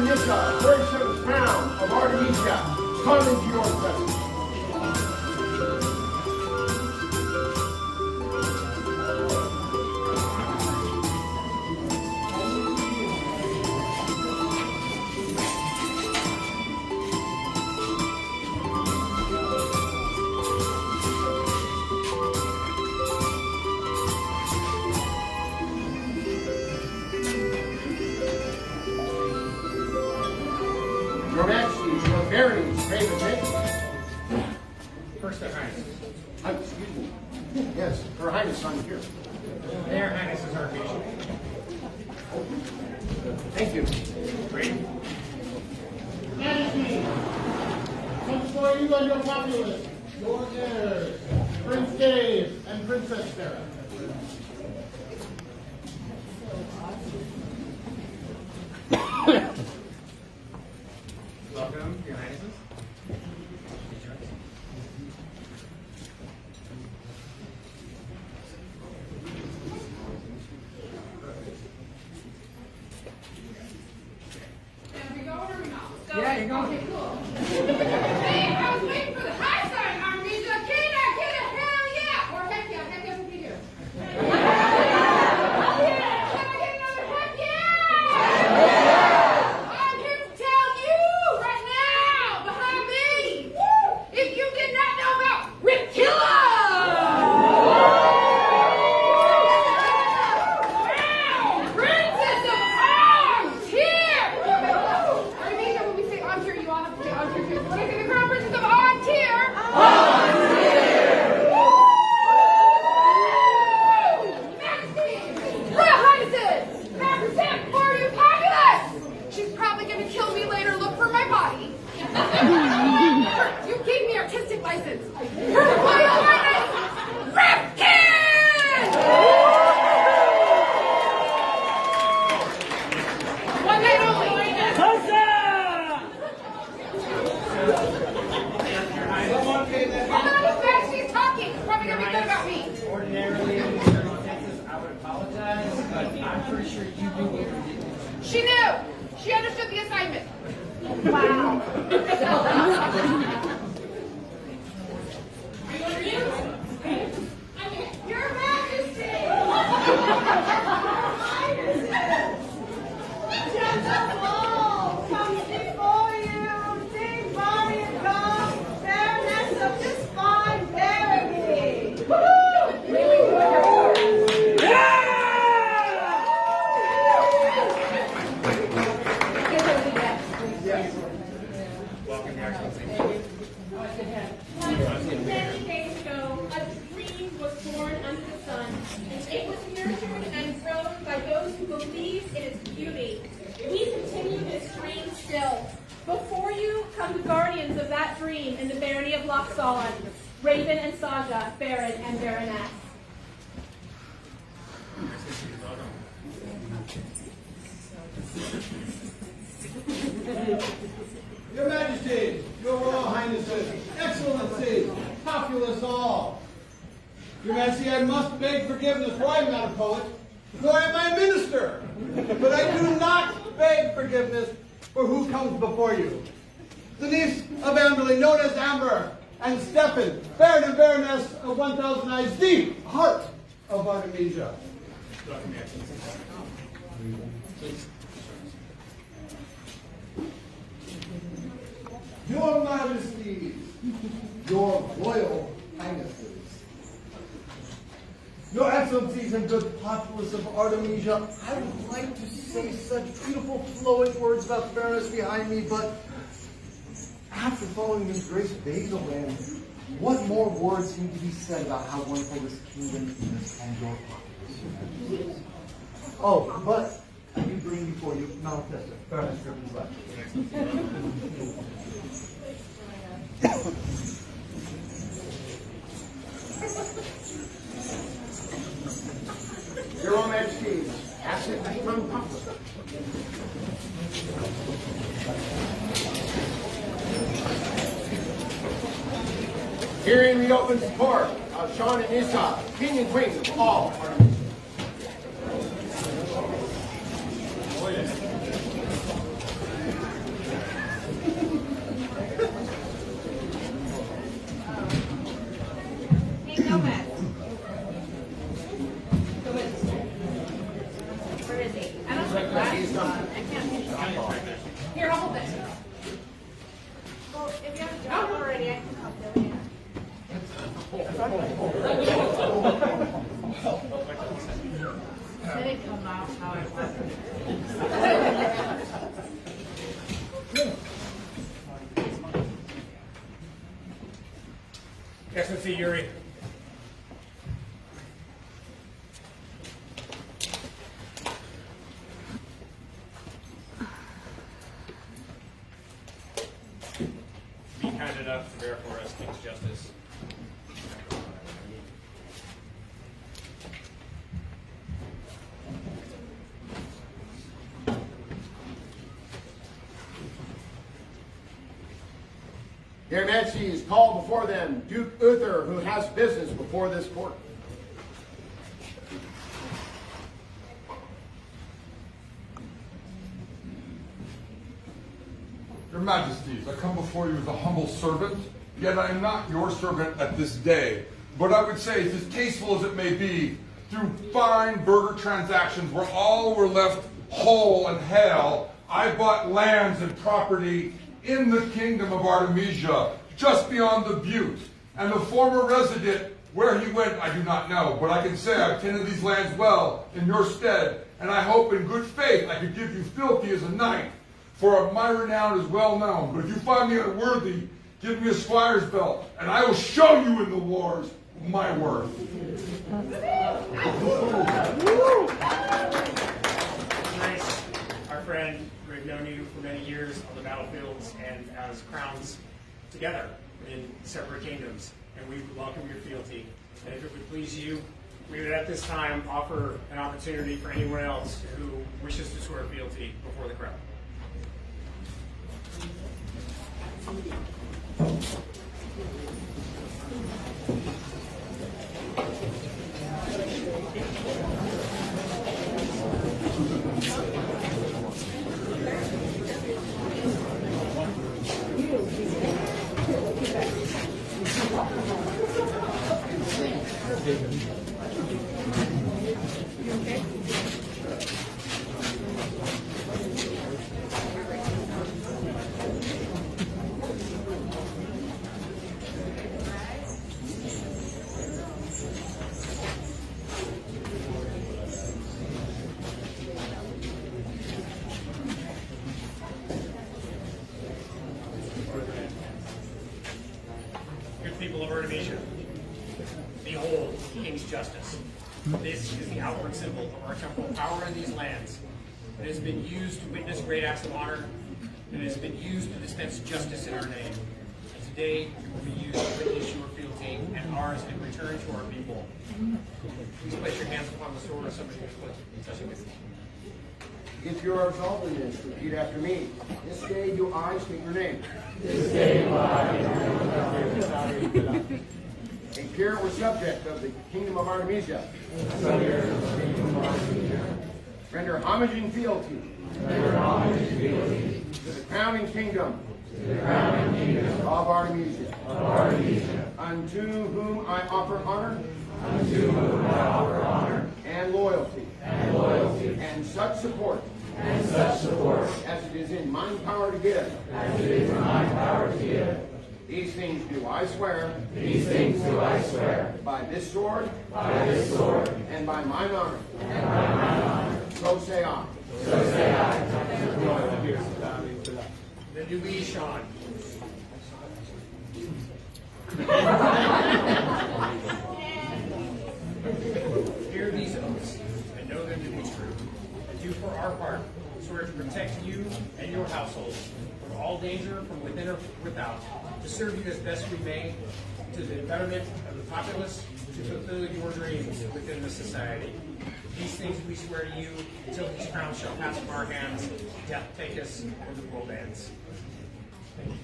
Artemisia, gracious crown of Artemisia, come into your presence. Your Majesty, your Barony's pay the table. First, Their Highness. Excuse me. Yes, Her Highness, I'm here. Their Highness is our patient. Thank you. Great. Majesty, come before you and your populace, your heirs, Prince Dave and Princess Sarah. Welcome, Your Highnesses. Are we going or we not? Yeah, you're going. Okay, cool. Hey, I was waiting for the high sign, Artemisia. Get it, hell yeah! Or heck yeah would be here. Hell yeah! Can I get another heck yeah? I'm here to tell you right now, behind me, if you did not know about Rip Killer! Wow! Princess of Arms here! Artemisia, when we say on here, you all have to say on here too. What is it, the Crown Princess of On here? Majesty! Royal Highnesses! Represent for you populace! She's probably gonna kill me later, look for my body. You gave me artistic license. Her Royal Highness, Ripkin! One night only. Hold on, this back, she's talking. It's probably gonna be good about me. Ordinarily, in circumstances, I would apologize, but I'm pretty sure you knew what you did. She knew. She understood the assignment. Wow. Your Majesty! Gentle comes before you, sing body and God, fairness of this fine barony. Welcome, Your Excellency. Many days ago, a dream was born under the sun, and it was nurtured and grown by those who believe in its beauty. We continue this dream still. Before you come the guardians of that dream in the barony of Allardson, Raven and Saja, Baron and Baroness. Your Majesty, your Royal Highnesses, Excellency, populace all. Your Majesty, I must beg forgiveness, for I am not a poet, nor am I a minister. But I do not beg forgiveness for who comes before you. The niece of Amberley, known as Amber, and Stephen, Baron and Baroness of 1,000 Eyes, the heart of Artemisia. Welcome, Your Excellency. Please. Your Majesties, your Royal Highnesses, Your Excellencies and good populace of Artemisia, I would like to say such beautiful flowing words about the Baroness behind me, but after following His Grace Vigilant, what more words need to be said about how wonderful this kingdom is and your populace? Oh, but I do bring before you Malkin, Baroness Griffin's left. Your Royal Majesties, absent from public. Hearing the open support of Sean and Isa, King and Queen of all Artemisia. Here, I'll hold this. Well, if you have a job already, I can help you. Did it come out how I wanted? Excellency Yuri. Be kind enough to bear for us King's justice. Their Majesties call before them Duke Uther, who has business before this court. Your Majesties, I come before you as a humble servant, yet I am not your servant at this day. But I would say, as distasteful as it may be, through fine burger transactions where all were left whole and hale, I bought lands and property in the Kingdom of Artemisia, just beyond the butte. And the former resident, where he went, I do not know, but I can say I've tended these lands well in your stead, and I hope in good faith I could give you fealty as a knight, for my renown is well known. But if you find me unworthy, give me a squire's belt, and I will show you in the wars my worth. Nice, our friend. We've known you for many years on the battlefields and as crowns together in separate kingdoms, and we welcome your fealty. And if it would please you, we would at this time offer an opportunity for anyone else who wishes to swear fealty before the crown. Good people of Artemisia, behold the King's justice. This is the outward symbol of our temporal power in these lands. It has been used to witness great acts of honor, and it has been used to dispense justice in our name. And today, it will be used to witness your fealty and ours in return to our people. Please place your hands upon the sword or somebody who's touching it. If you are absolved in this, repeat after me. This day do I state your name. This day do I, A peer or subject of the Kingdom of Artemisia. Render homage and fealty. To the crowning kingdom. Of Artemisia. Unto whom I offer honor. And loyalty. And such support. As it is in my power to give. These things do I swear. By this sword. And by mine honor. So say I. Then do we, Sean. Hear these oaths and know them to be true. And do for our part swear to protect you and your household from all danger from within or without, to serve you as best we may, to the betterment of the populace, to fulfill your dreams within the society. These things we swear to you until these crowns shall pass from our hands, death take us, or the world ends. Thank you.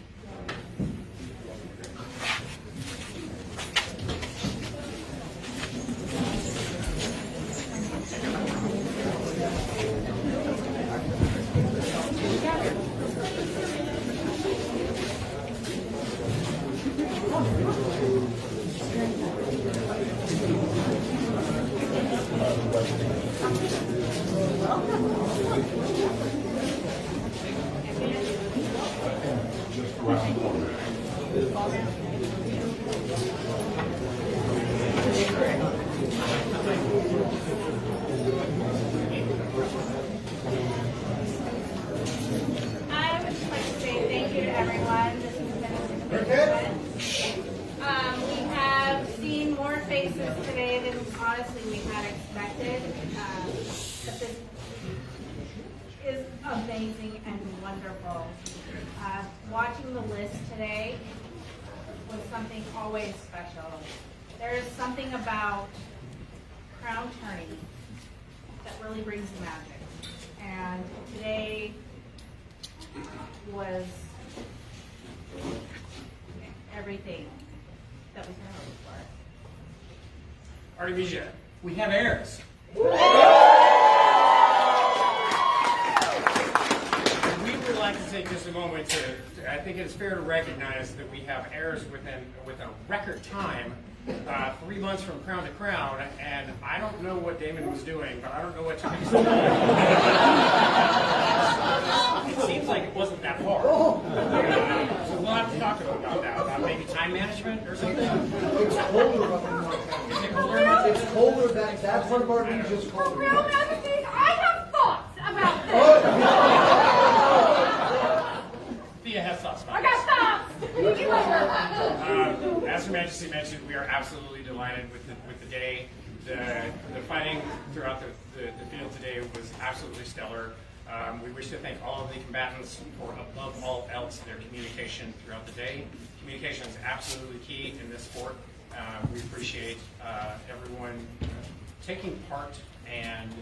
I would just like to say thank you to everyone. This has been a good event. We have seen more faces today than honestly we had expected. But this is amazing and wonderful. Watching the list today was something always special. There is something about crown turning that really brings the magic. And today was everything that we could hope for. Artemisia, we have heirs. We would like to take just a moment to I think it's fair to recognize that we have heirs within a record time, 3 months from crown to crown, and I don't know what Damon was doing, but I don't know what Teresa did. It seems like it wasn't that hard. So we'll have to talk about that, about maybe time management or something. It's colder up in North County. Is it colder? It's colder. That part of Barony is just For colder. real magazine, I have thoughts about this. Thea has thoughts about I got thoughts. As Her Majesty mentioned, we are absolutely delighted with the day. The fighting throughout the field today was absolutely stellar. We wish to thank all of the combatants for, above all else, their communication throughout the day. Communication is absolutely key in this sport. We appreciate everyone taking part and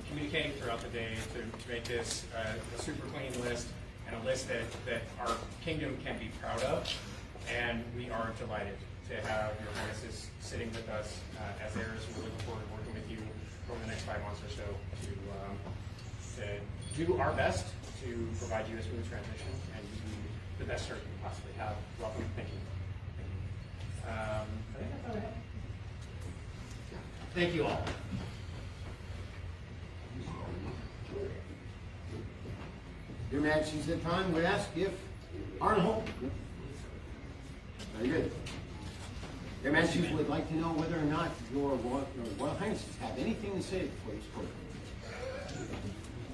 communicating throughout the day to make this a super clean list and a list that our kingdom can be proud of. And we are delighted to have your Highnesses sitting with us as heirs. We're looking forward to working with you over the next 5 months or so to do our best to provide you a smooth transition and give you the best start you can possibly have. Welcome. Thank you. I think that's all I have. Thank you all. Your Majesty's at time would ask if Arnold. Very good. Your Majesties would like to know whether or not your Royal Highnesses have anything to say before you spoke.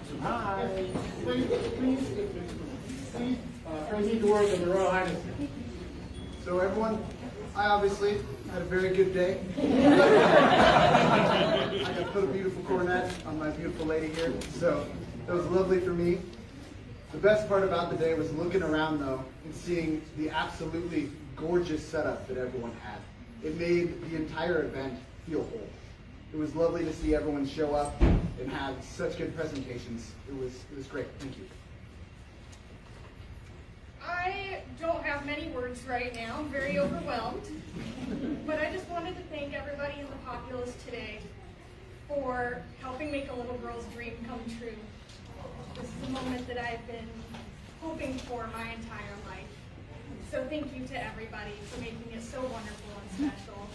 Surprise! Please, repeat the words of the Royal Highness. So everyone, I obviously had a very good day. I got put a beautiful coronet on my beautiful lady here, so it was lovely for me. The best part about the day was looking around though and seeing the absolutely gorgeous setup that everyone had. It made the entire event feel whole. It was lovely to see everyone show up and have such good presentations. It was great. Thank you. I don't have many words right now. I'm very overwhelmed. But I just wanted to thank everybody in the populace today for helping make a little girl's dream come true. This is a moment that I've been hoping for my entire life. So thank you to everybody for making it so wonderful and special.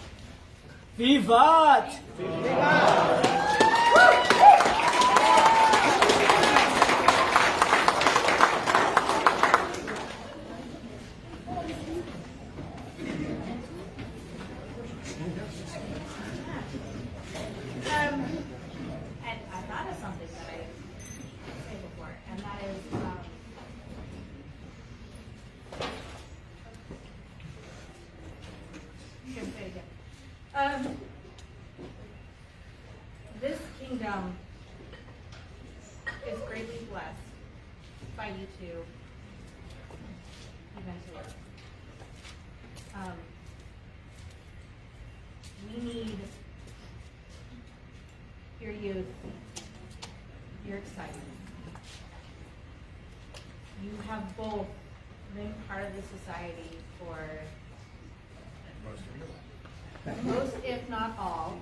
Vivat! And I thought of something that I didn't say before, and that is, I'm gonna say it again. This kingdom is greatly blessed by you two eventually. We need your youth, your excitement. You have both been part of the society for most, if not all,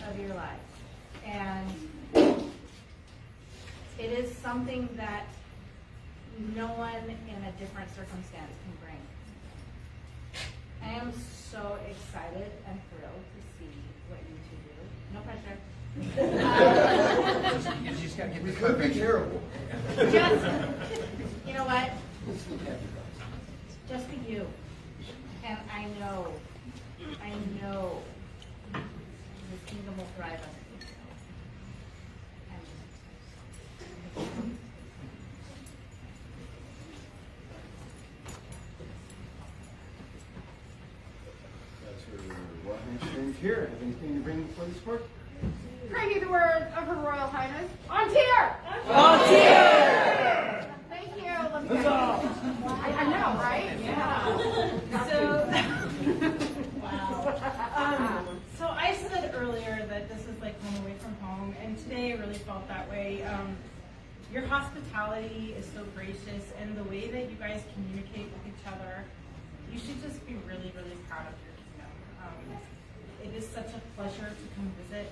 of your life. And it is something that no one in a different circumstance can bring. I am so excited and thrilled to see what you two do. No pressure. We could be terrible. Just, you know what? Just be you. And I know this kingdom will thrive under you. That's her one-hand strength here. Have anything to bring before this court? Bring you the word of Her Royal Highness. On tier! Thank you. Let me go. I know, right? Yeah. So I said earlier that this is like home away from home, and today I really felt that way. Your hospitality is so gracious, and the way that you guys communicate with each other, you should just be really, really proud of your kingdom. It is such a pleasure to come visit.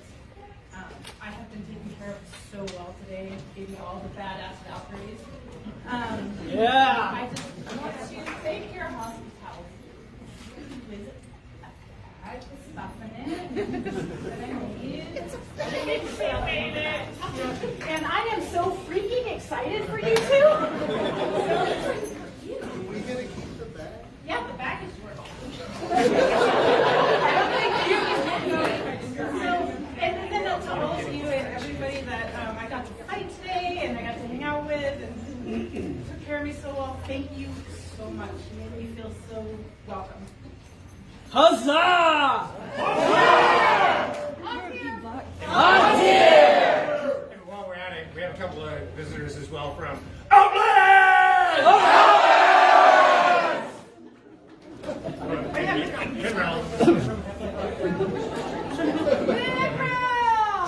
I have been taken care of so well today, gave me all the badass Valkyries. I just want to thank your hospitality. With the stuff in it that I need. And I am so freaking excited for you two. Are we going to keep the bag? Yeah, the bag is yours. And then to all of you and everybody that I got to fight today and I got to hang out with and took care of me so well, thank you so much. You made me feel so welcome. Huzzah! And while we're at it, we have a couple of visitors as well from Outland!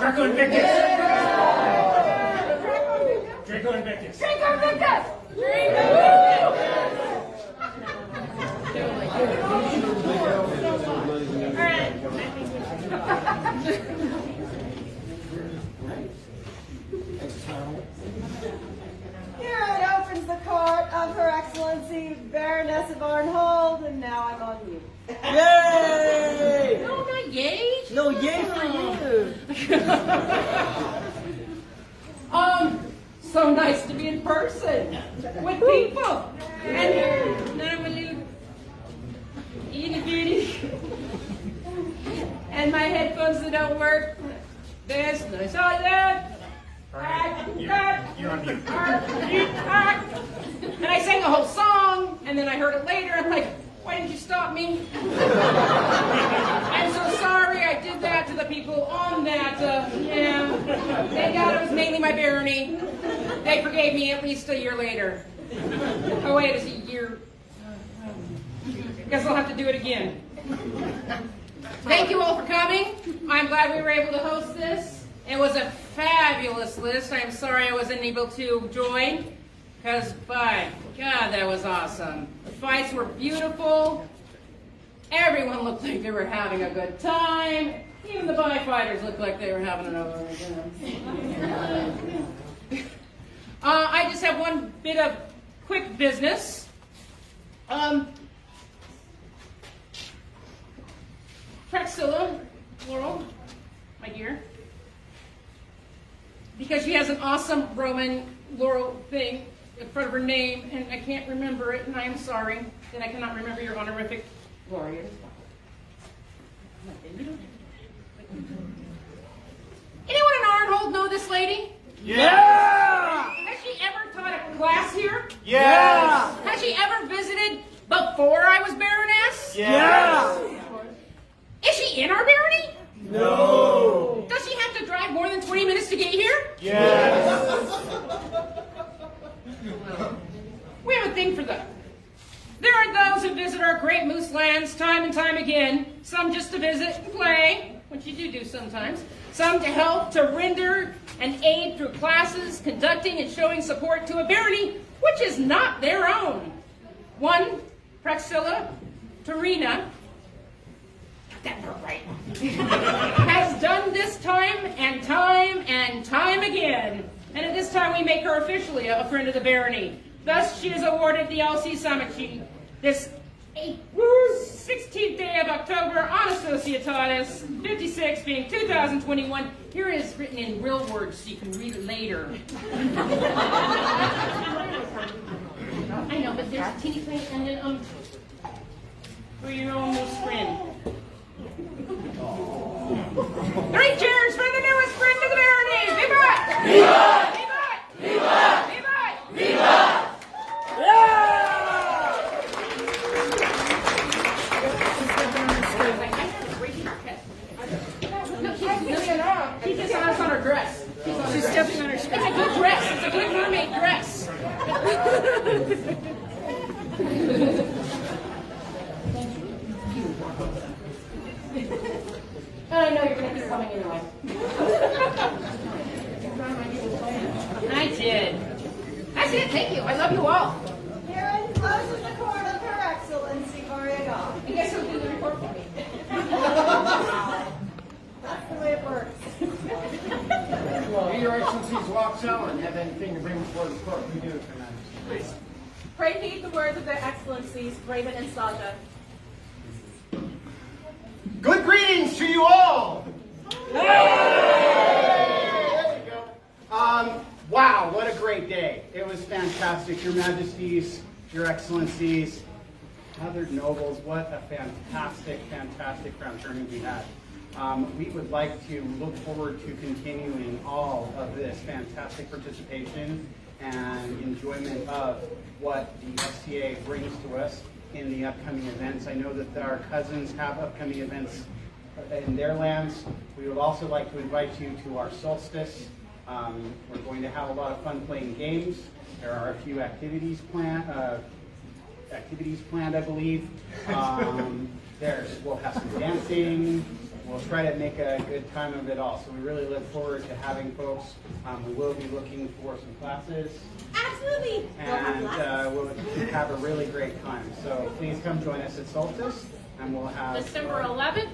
Draco Invictus! Draco Invictus! Draco Invictus! Here it opens the court of Her Excellency Baroness of Arnhold, and now I'm on mute. Yay! No, not yay. No, yay for you! So nice to be in person with people. And none of my little itty bitty. And my headphones that don't work. This, I saw that. You're on mute. And I sang the whole song, and then I heard it later. I'm like, why didn't you stop me? I'm so sorry I did that to the people on that. Yeah. Thank God it was mainly my barony. They forgave me at least a year later. Oh wait, it's a year. Guess I'll have to do it again. Thank you all for coming. I'm glad we were able to host this. It was a fabulous list. I'm sorry I wasn't able to join, because by God, that was awesome. The fights were beautiful. Everyone looked like they were having a good time. Even the bi-fighters looked like they were having an over. I just have one bit of quick business. Praxilla, Laurel, my dear, because she has an awesome Roman laurel thing in front of her name, and I can't remember it, and I am sorry that I cannot remember your honorific warriors. Anyone in Arnhold know this lady? Yeah! Has she ever taught a class here? Yeah! Has she ever visited before I was Baroness? Yeah! Is she in our barony? No! Does she have to drive more than 20 minutes to get here? Yes! We have a thing for them. There are those who visit our great moose lands time and time again, some just to visit and play, which you do sometimes, some to help to render and aid through classes, conducting and showing support to a barony which is not their own. One, Praxilla Tarragon, got that word right, has done this time and time again. And at this time we make her officially a friend of the barony. Thus she is awarded the LC Summit this 16th day of October on Associatatis 56 being 2021. Here it is written in real words so you can read it later. I know, but there's a teeny tiny, and then for your almost friend. 3 cheers for the newest friend of the Barony! Vivat! Vivat! Vivat! Vivat! Vivat! Vivat! She just has on her dress. She's stepping on her skirt. It's a good dress. It's a good mermaid dress. I know you're going to keep coming anyway. I did. That's it. Thank you. I love you all. Herein closes the court of Her Excellency Tarragon. You guys will do the report for me. That's the way it works. Well, Your Excellencies, walk out and have anything to bring before the court. We do, Commander. Pray heed the words of their excellencies, Raven and Saga. Good greetings to you all! There we go. Wow, what a great day. It was fantastic. Your Majesties, Your Excellencies, other nobles, what a fantastic, fantastic round journey we had. We would like to look forward to continuing all of this fantastic participation and enjoyment of what the SCA brings to us in the upcoming events. I know that our cousins have upcoming events in their lands. We would also like to invite you to our solstice. We're going to have a lot of fun playing games. There are a few activities planned, I believe. We'll have some dancing. We'll try to make a good time of it all. So we really look forward to having folks. We will be looking for some classes. Absolutely. And we'll have a really great time. So please come join us at Solstice, and we'll have December 11th,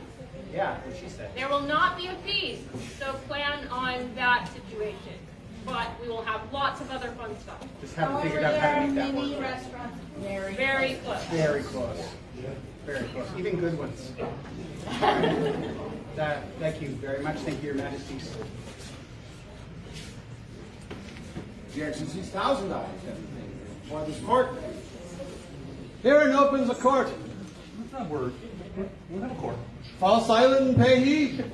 yeah, what she said. there will not be a feast, so plan on that situation. But we will have lots of other fun stuff. Just haven't figured out how to make that work. Restaurants. Very close. Very close. Very close. Even good ones. Thank you very much. Thank you, Your Majesties. Your Excellencies, $1,000 for this court. Herein opens the court. That's not word. We have a court. Fall silent and pay heed.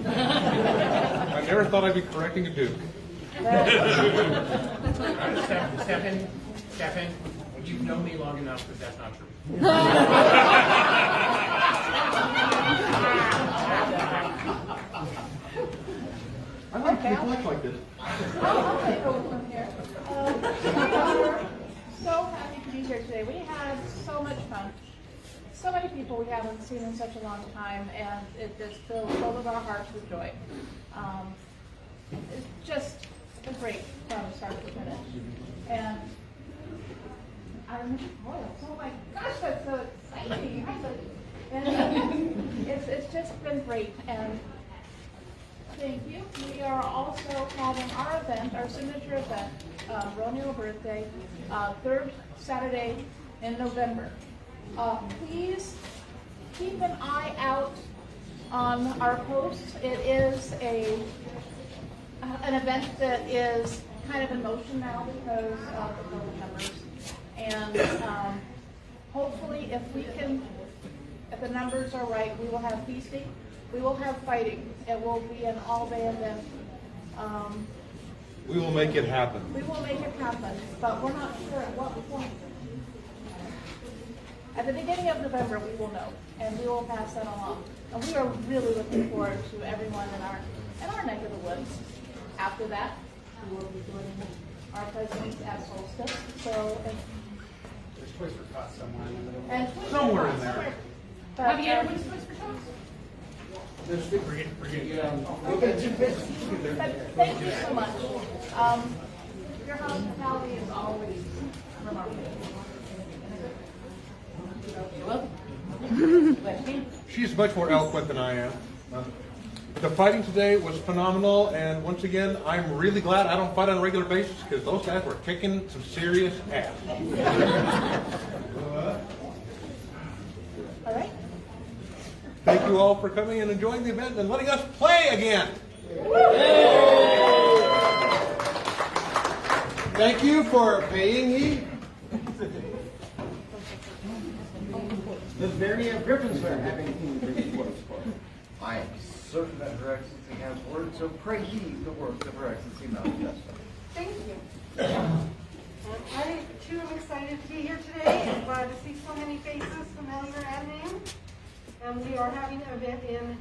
I never thought I'd be correcting a duke. Stephen, you've known me long enough that that's not true. I like people like this. I'll take over from here. We're so happy to be here today. We had so much fun. So many people we haven't seen in such a long time, and it just fills both of our hearts with joy. It's just been great from start to finish. And oh my gosh, that's so exciting. And it's just been great. And thank you. We are also having our event, our signature event, Romeo birthday, 3rd Saturday in November. Please keep an eye out on our posts. It is an event that is kind of in motion now because of the COVID numbers. And hopefully if the numbers are right, we will have feasting. We will have fighting. It will be an all-day event. We will make it happen. We will make it happen, but we're not sure at what point. At the beginning of November, we will know, and we will pass that along. And we are really looking forward to everyone in our neck of the woods. After that, we will be doing our presence at Solstice. So, There's Toys for Tots somewhere in the middle. and Somewhere in there. But, Have you ever been to Toys for Tots? but thank you so much. Your hospitality is always remarkable. She's much more eloquent than I am. The fighting today was phenomenal, and once again, I'm really glad I don't fight on a regular basis because those guys were kicking some serious ass. All right. Thank you all for coming and enjoying the event and letting us play again. Thank you for paying heed. Does Barony of Griffinshire have anything to bring before us for? I am certain that Her Excellency has word, so pray heed the words of Her Excellency Malkin. Thank you. I too am excited to be here today and glad to see so many faces, familiar and names. And we are having an event in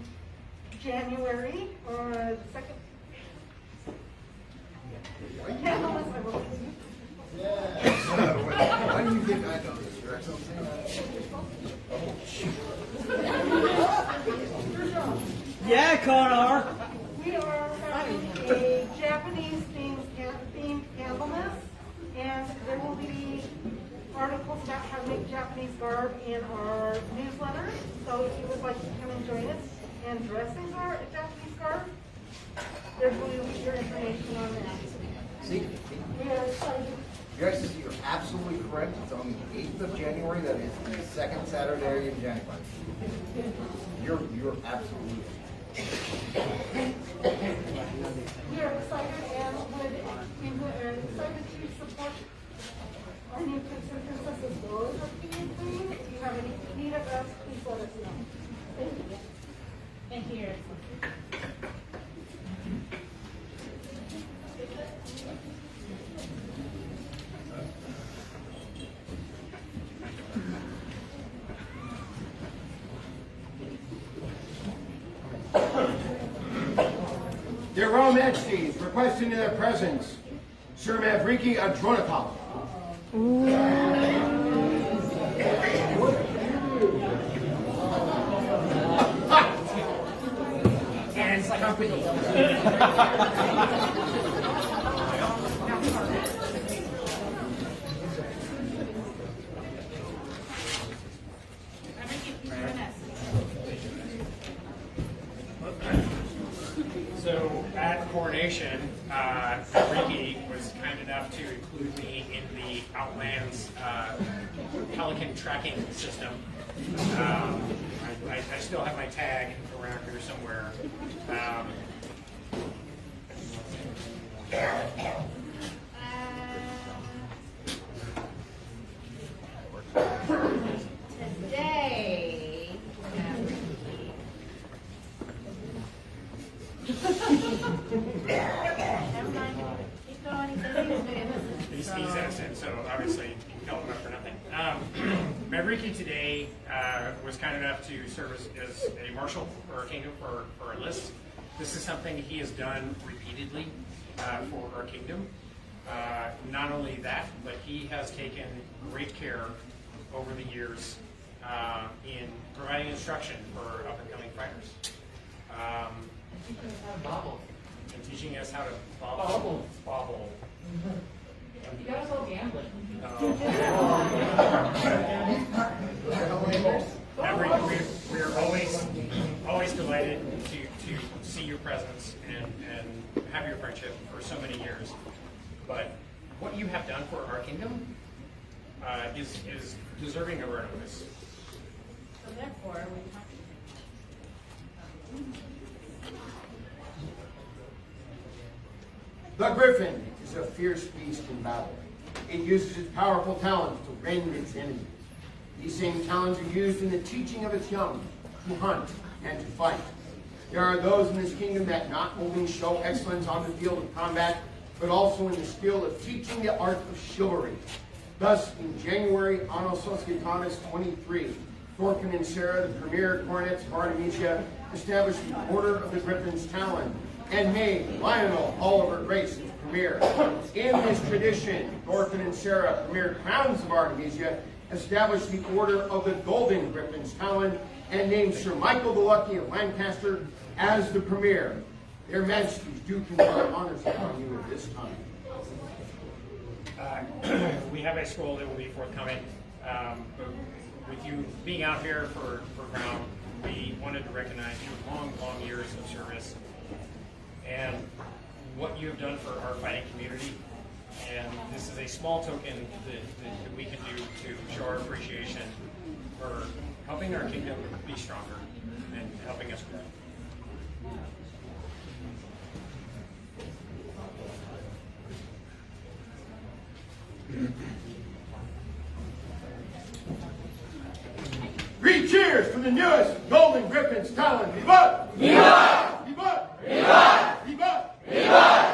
January, the second. Why do you think I know this, Your Excellency? Yeah, Connor. We are having a Japanese themed candleness, and there will be articles about how to make Japanese garb in our newsletter. So if you would like to come and join us and dress in Japanese garb, there will be your information on that. See? We are excited. Your Excellency, you're absolutely correct. It's on the 8th of January. That is the second Saturday in January. You're absolutely right. We are excited and we're excited to support our new Prince and Princess as well as our King and Queen. If you have any need of us, please let us know. Thank you. Thank you. Their Royal Majesties requesting in their presence Sir Mavriki Adronikov. And company. So at coronation, Ricky was kind enough to include me in the Outlands Pelican tracking system. I still have my tag around here somewhere. Today, never mind. Keep going. He says he was going to listen. He's innocent, so obviously you can call him up for nothing. Mavriki today was kind enough to serve as a marshal for our kingdom for our list. This is something he has done repeatedly for our kingdom. Not only that, but he has taken great care over the years in providing instruction for up-and-coming fighters. And teaching us how to bobble. You got us all gambling. We're always delighted to see your presence and have your friendship for so many years. But what you have done for our kingdom is deserving of our notice. So therefore, we have The Griffin is a fierce beast in battle. It uses its powerful talons to rend its enemies. These same talons are used in the teaching of its young to hunt and to fight. There are those in this kingdom that not only show excellence on the field of combat, but also in the skill of teaching the art of chivalry. Thus, in January, Anno Societatis 23, Thorfinn and Sarah, the premier coronets of Artemisia, established the Order of the Griffin's Talon, and made Lionel Oliver Grace its premier. In this tradition, Thorfinn and Sarah, premier crowns of Artemisia, established the Order of the Golden Griffin's Talon, and named Sir Michael the Lucky of Lancaster as the premier. Their Majesties do confer honors upon you at this time. We have a scroll that will be forthcoming. But with you being out here for Crown, we wanted to recognize your long years of service and what you have done for our fighting community. And this is a small token that we can do to show our appreciation for helping our kingdom be stronger and helping us grow. Read! cheers for the newest Golden Griffin's talent. Viva! Viva! Viva! Viva! Viva! Viva!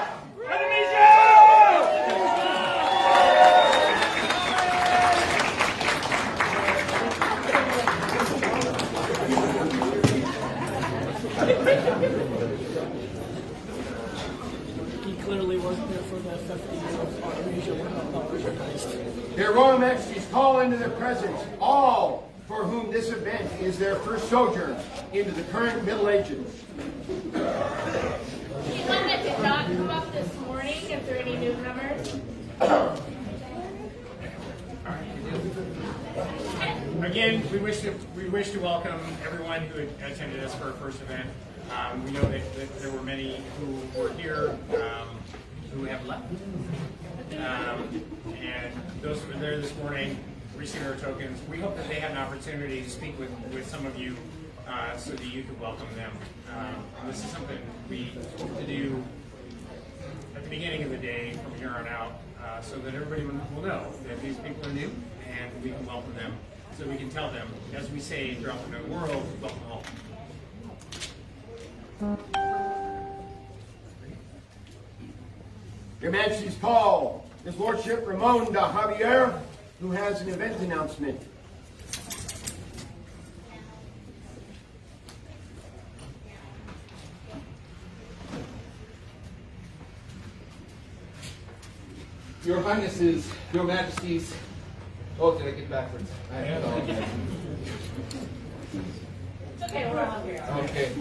He clearly wasn't there for the 50 years of Artemisia when not recognized. Their Royal Majesties call into their presence all for whom this event is their first sojourn into the current Middle Ages. Anyone that did not come up this morning, is there any newcomers? Again, we wish to welcome everyone who attended us for our first event. We know that there were many who were here who have left. And those who were there this morning received our tokens. We hope that they had an opportunity to speak with some of you so that you could welcome them. This is something we hope to do at the beginning of the day from here on out so that everybody will know that these people are new and we can welcome them so we can tell them, as we say throughout the known world, welcome home. Your Majesty's call His Lordship Ramon de Javier, who has an event announcement. Your Highnesses, Your Majesties. Oh, did I get backwards? I apologize. It's okay, we're all here. Okay.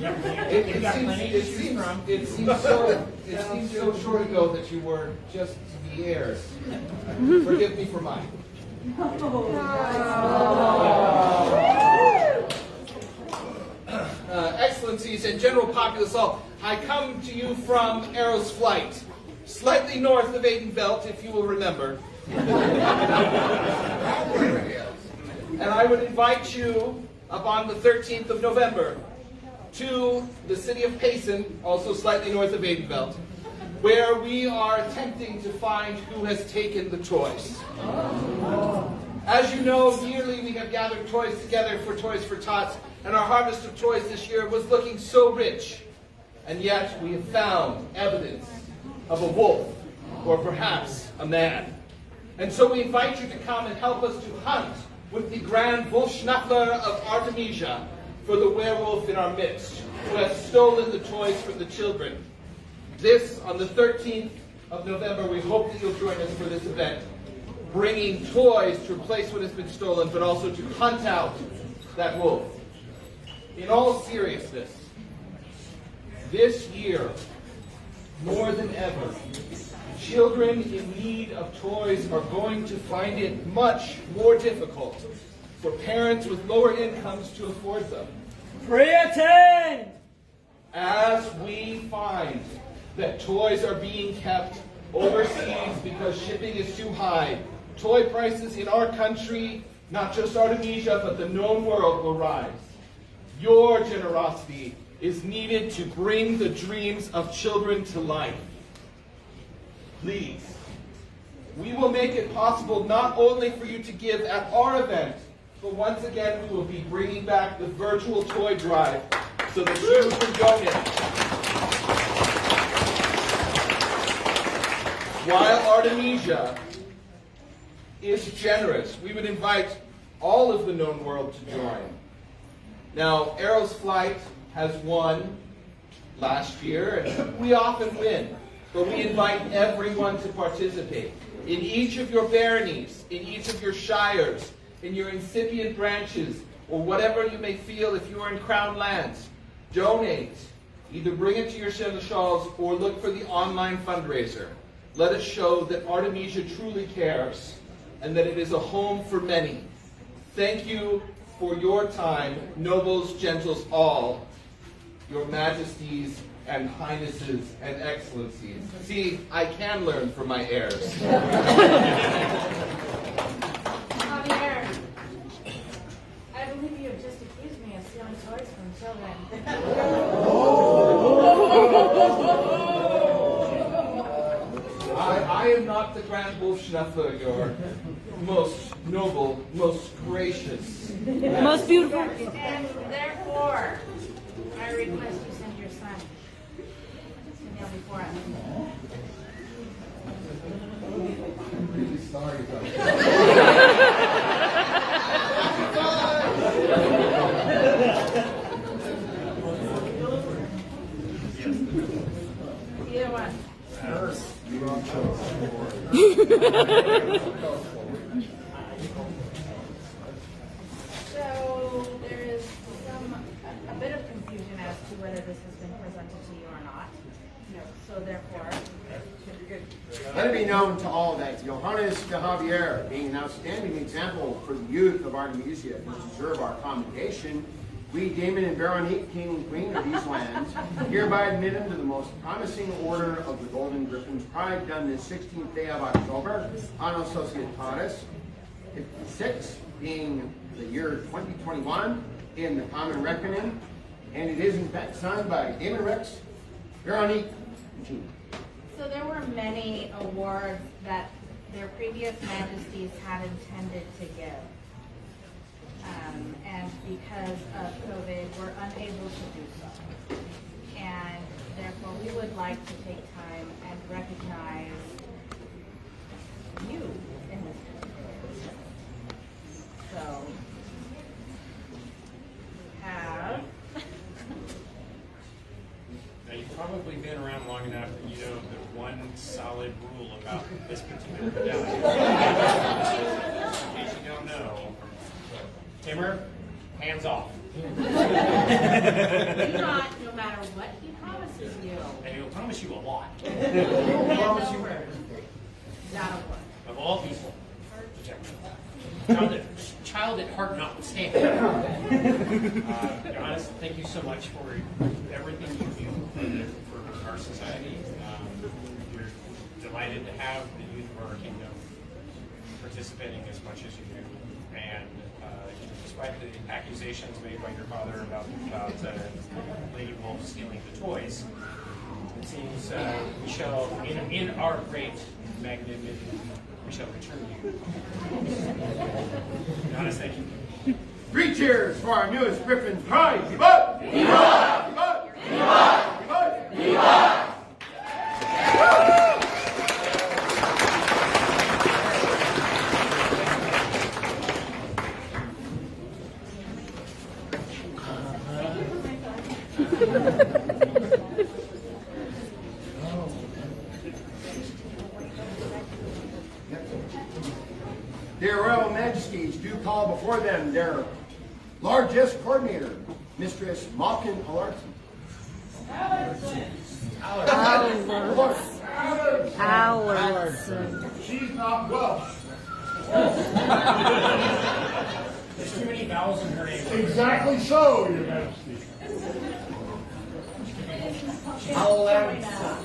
It seems so short ago that you were just the heirs. Forgive me for mine. Excellencies and general populace all, I come to you from Arrow's Flight, slightly north of Aidenvelt, if you will remember. And I would invite you upon the 13th of November to the city of Payson, also slightly north of Aidenvelt, where we are attempting to find who has taken the toys. As you know, yearly we have gathered toys together for Toys for Tots, and our harvest of toys this year was looking so rich. And yet we have found evidence of a wolf, or perhaps a man. And so we invite you to come and help us to hunt with the Grand Wolfschnappler of Artemisia for the werewolf in our midst, who has stolen the toys from the children. This, on the 13th of November, we hope that you'll join us for this event, bringing toys to replace what has been stolen, but also to hunt out that wolf. In all seriousness, this year, more than ever, children in need of toys are going to find it much more difficult for parents with lower incomes to afford them. Pre-attend! As we find that toys are being kept overseas because shipping is too high, toy prices in our country, not just Artemisia, but the known world, will rise. Your generosity is needed to bring the dreams of children to life. Please, we will make it possible not only for you to give at our event, but once again we will be bringing back the virtual toy drive so that you can donate. While Artemisia is generous, we would invite all of the known world to join. Now, Arrow's Flight has won last year, and we often win. But we invite everyone to participate. In each of your baronies, in each of your shires, in your incipient branches, or whatever you may feel if you are in Crown lands, donate. Either bring it to your seneschals or look for the online fundraiser. Let us show that Artemisia truly cares and that it is a home for many. Thank you for your time, nobles, gentles all, your majesties, and highnesses and excellencies. See, I can learn from my heirs. Javier, I believe you have just accused me of stealing toys from children. I am not the Grand Wolfschnappler, most noble, most gracious. Most beautiful. And therefore, I request you send your son to kneel before us. I'm really sorry about Either one. So there is a bit of confusion as to whether this has been presented to you or not. No. So therefore, Let it be known to all that Johannes de Javier, being an outstanding example for the youth of Artemisia, does deserve our commendation. We, Damon and Barony, king and queen of these lands, hereby admit him to the most promising order of the Golden Griffin's Pride, done this 16th day of October, Anno Societatis 56, being the year 2021 in the common reckoning, and it is in fact signed by Damon Rex, Barony, and Gina. so there were many awards that their previous majesties had intended to give. And because of COVID, we're unable to do so. And therefore, we would like to take time and recognize you in this position. So, we have... Now, you've probably been around long enough that you know the one solid rule about this particular medallion. In case you don't know, Timmer, hands off. Do not, no matter what he promises you. And he'll promise you a lot. He'll promise you everything. Not a word. Of all people. Child at heart notwithstanding. Johannes, thank you so much for everything you do for our society. We're delighted to have the youth of our kingdom participating as much as you do. And despite the accusations made by your father about Lady Wolf stealing the toys, it seems we shall, in our great magnanimity, we shall return you. Johannes, thank you. 3 cheers for our newest Griffin's Pride! Vivat! Vivat! Vivat! Vivat! Vivat! Vivat! Their Royal Majesties do call before them their largest coordinator, Mistress Malkin Allardson. Allardson. She's not Welsh. There's too many vowels in her name. Exactly so, Your Majesty. Allardson.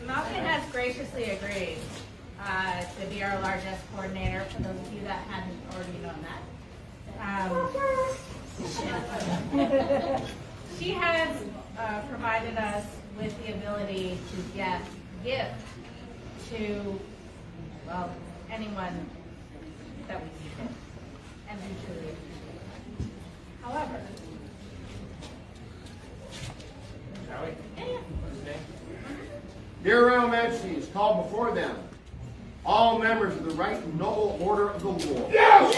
Malkin has graciously agreed to be our largest coordinator, for those of you that hadn't already known that. She has provided us with the ability to give to, well, anyone that we see fit, and we truly appreciate it. However, Their Royal Majesties call before them all members of the right and noble order of the Laurel. Yes!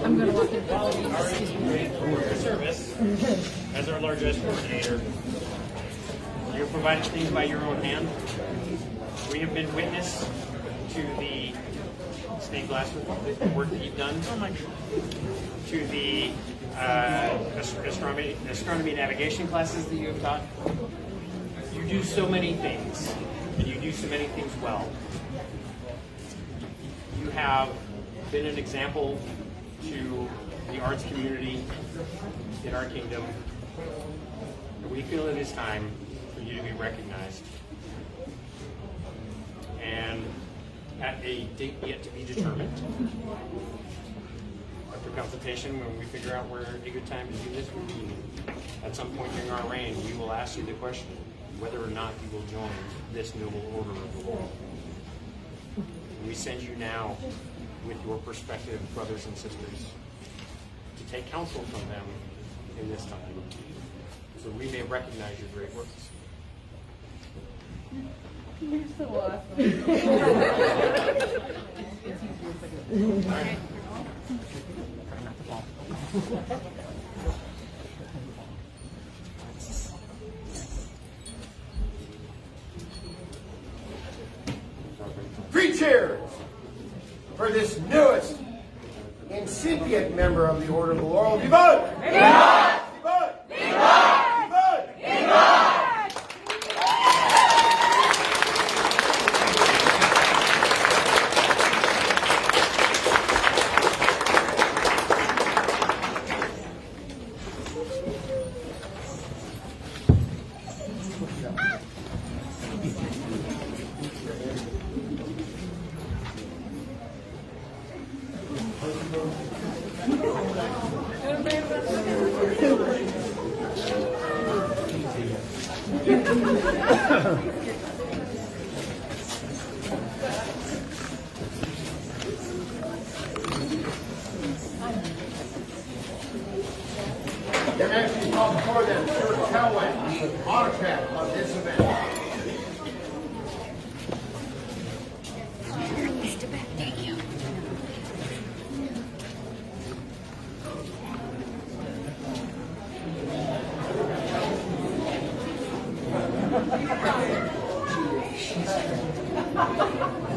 I'm going to walk in. While we are for your service as our largest coordinator, you have provided things by your own hand. We have been witness to the stained glass work that you've done, to the astronomy navigation classes that you have taught. You do so many things, and you do so many things well. You have been an example to the arts community in our kingdom, and we feel it is time for you to be recognized. And at a date yet to be determined, after consultation, when we figure out where a good time to do this would be, at some point during our reign, we will ask you the question whether or not you will join this noble order of the Laurel. We send you now with your prospective brothers and sisters to take counsel from them in this time, so we may recognize your great works. You're so awesome. All right. Three cheers for this newest incipient member of the Order of the Laurel. Vigilant! Vigilant! Vigilant! Vigilant! Vigilant! The next is called before them, Sir Kelwin, the autocrat of this event. Thank you.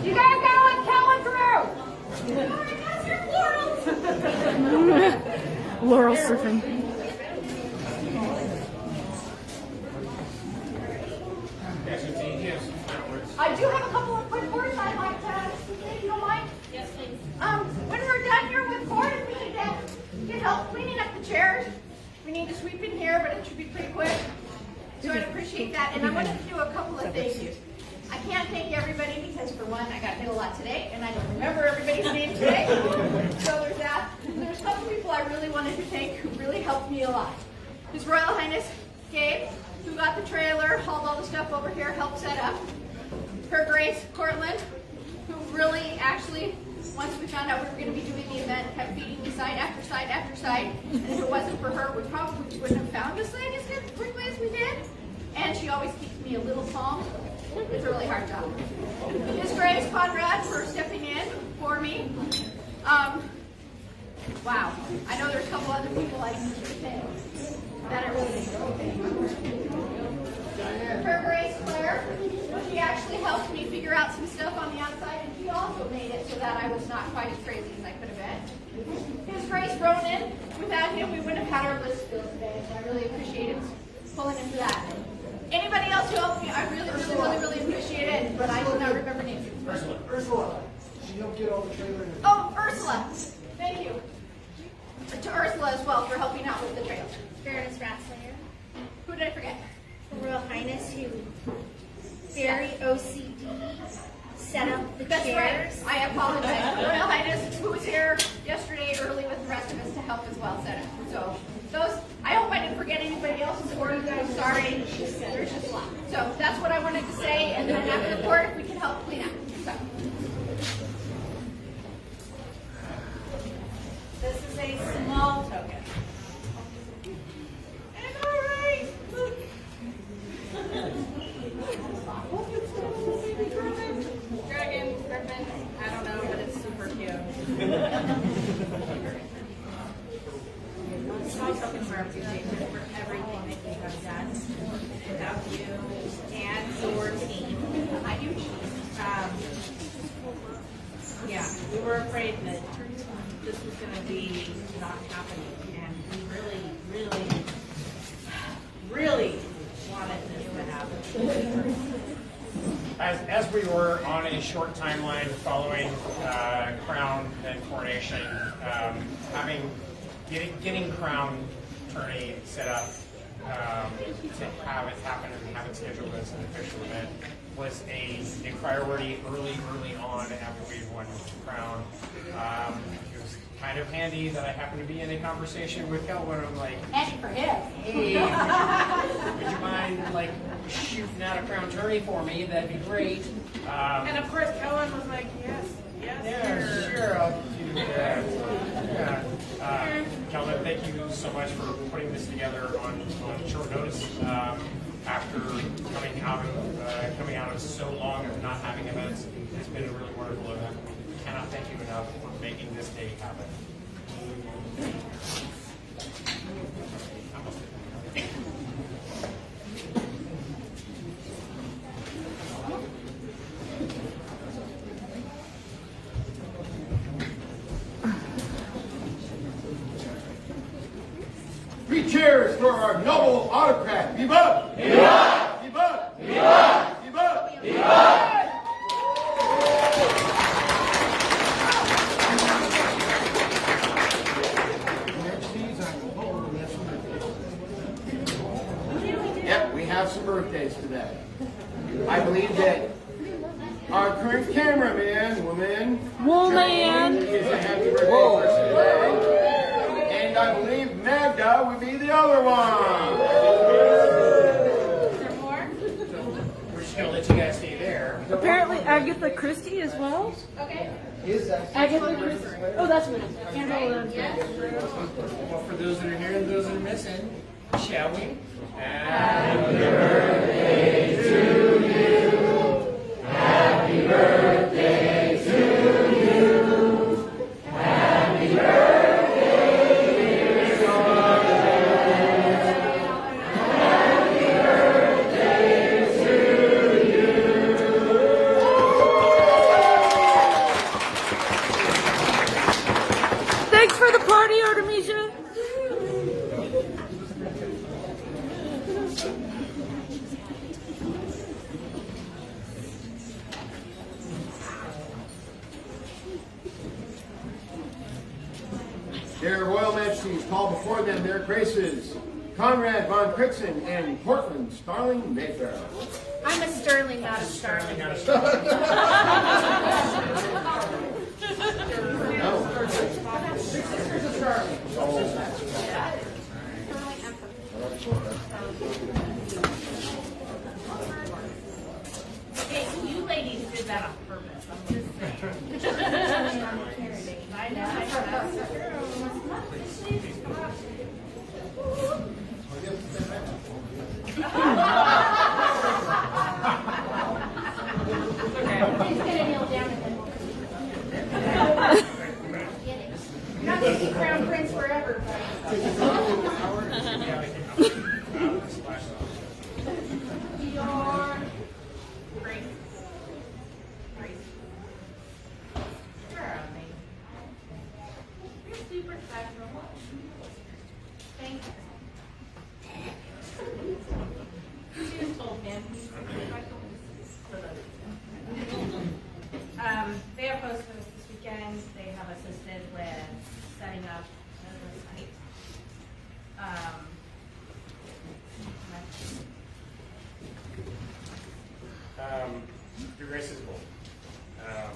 You guys gotta let Kelwin through! Laurel surfing. I do have a couple of quick words I'd like to say, if you don't mind. Yes, please. When we're done here with court, if we need to get help cleaning up the chairs, we need to sweep in here, but it should be pretty quick. So I'd appreciate that. And I wanted to do a couple of things. I can't thank everybody because, for one, I got hit a lot today, and I don't remember everybody's name today. So there's that. There's a couple people I really wanted to thank who really helped me a lot. His Royal Highness Gabe, who got the trailer, hauled all the stuff over here, helped set up. Her Grace Cortland, who really actually, once we found out we were going to be doing the event, kept feeding me side after side after side. And if it wasn't for her, we probably wouldn't have found this thing as quickly as we did. And she always keeps me a little calm. It's a really hard job. His Grace Conrad for stepping in for me. Wow. I know there's a couple other people I can thank that I really need to thank. Her Grace Claire, she actually helped me figure out some stuff on the outside, and she also made it so that I was not quite as crazy as I could have been. His Grace Ronan, without him we wouldn't have had our list filled today, so I really appreciate him pulling into that. Anybody else who helped me, I really appreciate it, but I do not remember names. Ursula. She helped get all the trailer in. Oh, Ursula. Thank you. To Ursula as well for helping out with the trailer. Baroness Ratslayer, Who did I forget? Her Royal Highness, who very OCD set up the That's chairs. right. I apologize. Her Royal Highness, who was here yesterday early with the rest of us to help as well set up. So those, I hope I didn't forget anybody else's order. I'm sorry. There's just a lot. So that's what I wanted to say. And then after the court, if we can help clean up. So. This is a small token. And all right. Look. Dragon, Griffin, I don't know, but it's super cute. Small token for appreciation for everything that you have done. Without you and your team. I do. Yeah, we were going to be not happening, and we really wanted this to happen. As we were on a short timeline following crown and coronation, getting crown tourney set up to have it happen and have it scheduled as an official event was a priority early on after we won crown. It was kind of handy that I happened to be in a conversation with AElwynn. I'm like, Handy for him. hey, would you mind like shooting out a crown tourney for me? That'd be great. And of course, Ellen was like, yes, Yeah, sure, I'll do that. Yeah. Kelvin, thank you so much for putting this together on short notice. After coming out of so long of not having events, it's been a really wonderful event. We cannot thank you enough for making this day happen. Three cheers for our noble autocrat. Viva! Viva! Viva! Viva! Viva! Viva! Yep, we have some birthdays today. I believe that our current cameraman, woman, is a happy birthday person today. And I believe Magda would be the other one. Is there more? We're just going to let you guys stay there. Apparently Agatha Christie as well. Okay. Agatha Christie. Oh, that's what it is. Well, for those that are here and those that are missing, shall we? Happy birthday to you. Happy birthday to you. Happy birthday, dear Sean. Happy birthday to you. Thanks for the party, Artemisia. Their Royal Majesties call before them their graces, Conrad von Crixen and Portland Starling Mayfair. I'm a Sterling, not a Starling. No. Hey, you ladies did that on purpose. I'm just saying. I know. Please come up. He's gonna kneel down and then we'll not gonna be crown prince forever, but. You're great. Great. You're amazing. You're super special. Thank you. She just told him he's super special. They have hosted us this weekend. They have assisted with setting up the site. Your Grace is bold. Her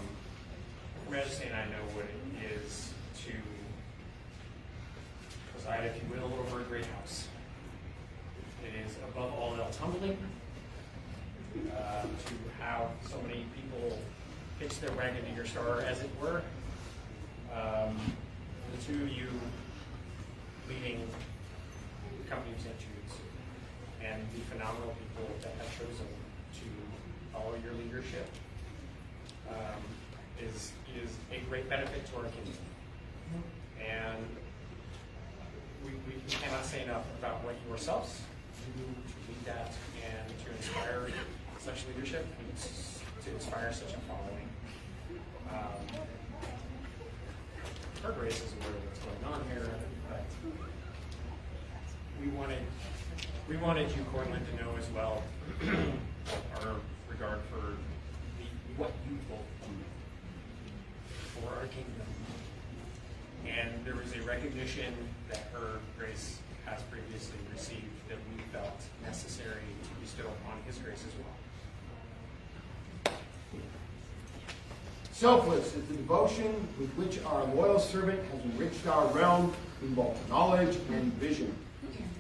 Majesty and I know what it is to preside, if you will, over a great house. It is above all else humbling to have so many people pitch their wagon to your star, as it were. The two of you leading the company of St. Jude's and the phenomenal people that have chosen to follow your leadership is a great benefit to our kingdom. And we cannot say enough about what you yourselves do to lead that and to inspire such leadership and to inspire such a following. Her Grace is aware of what's going on here, but we wanted you, Cortland, to know as well our regard for what you both do for our kingdom. And there was a recognition that her Grace has previously received that we felt necessary to bestow upon his Grace as well. Selfless is the devotion with which our loyal servant has enriched our realm in both knowledge and vision.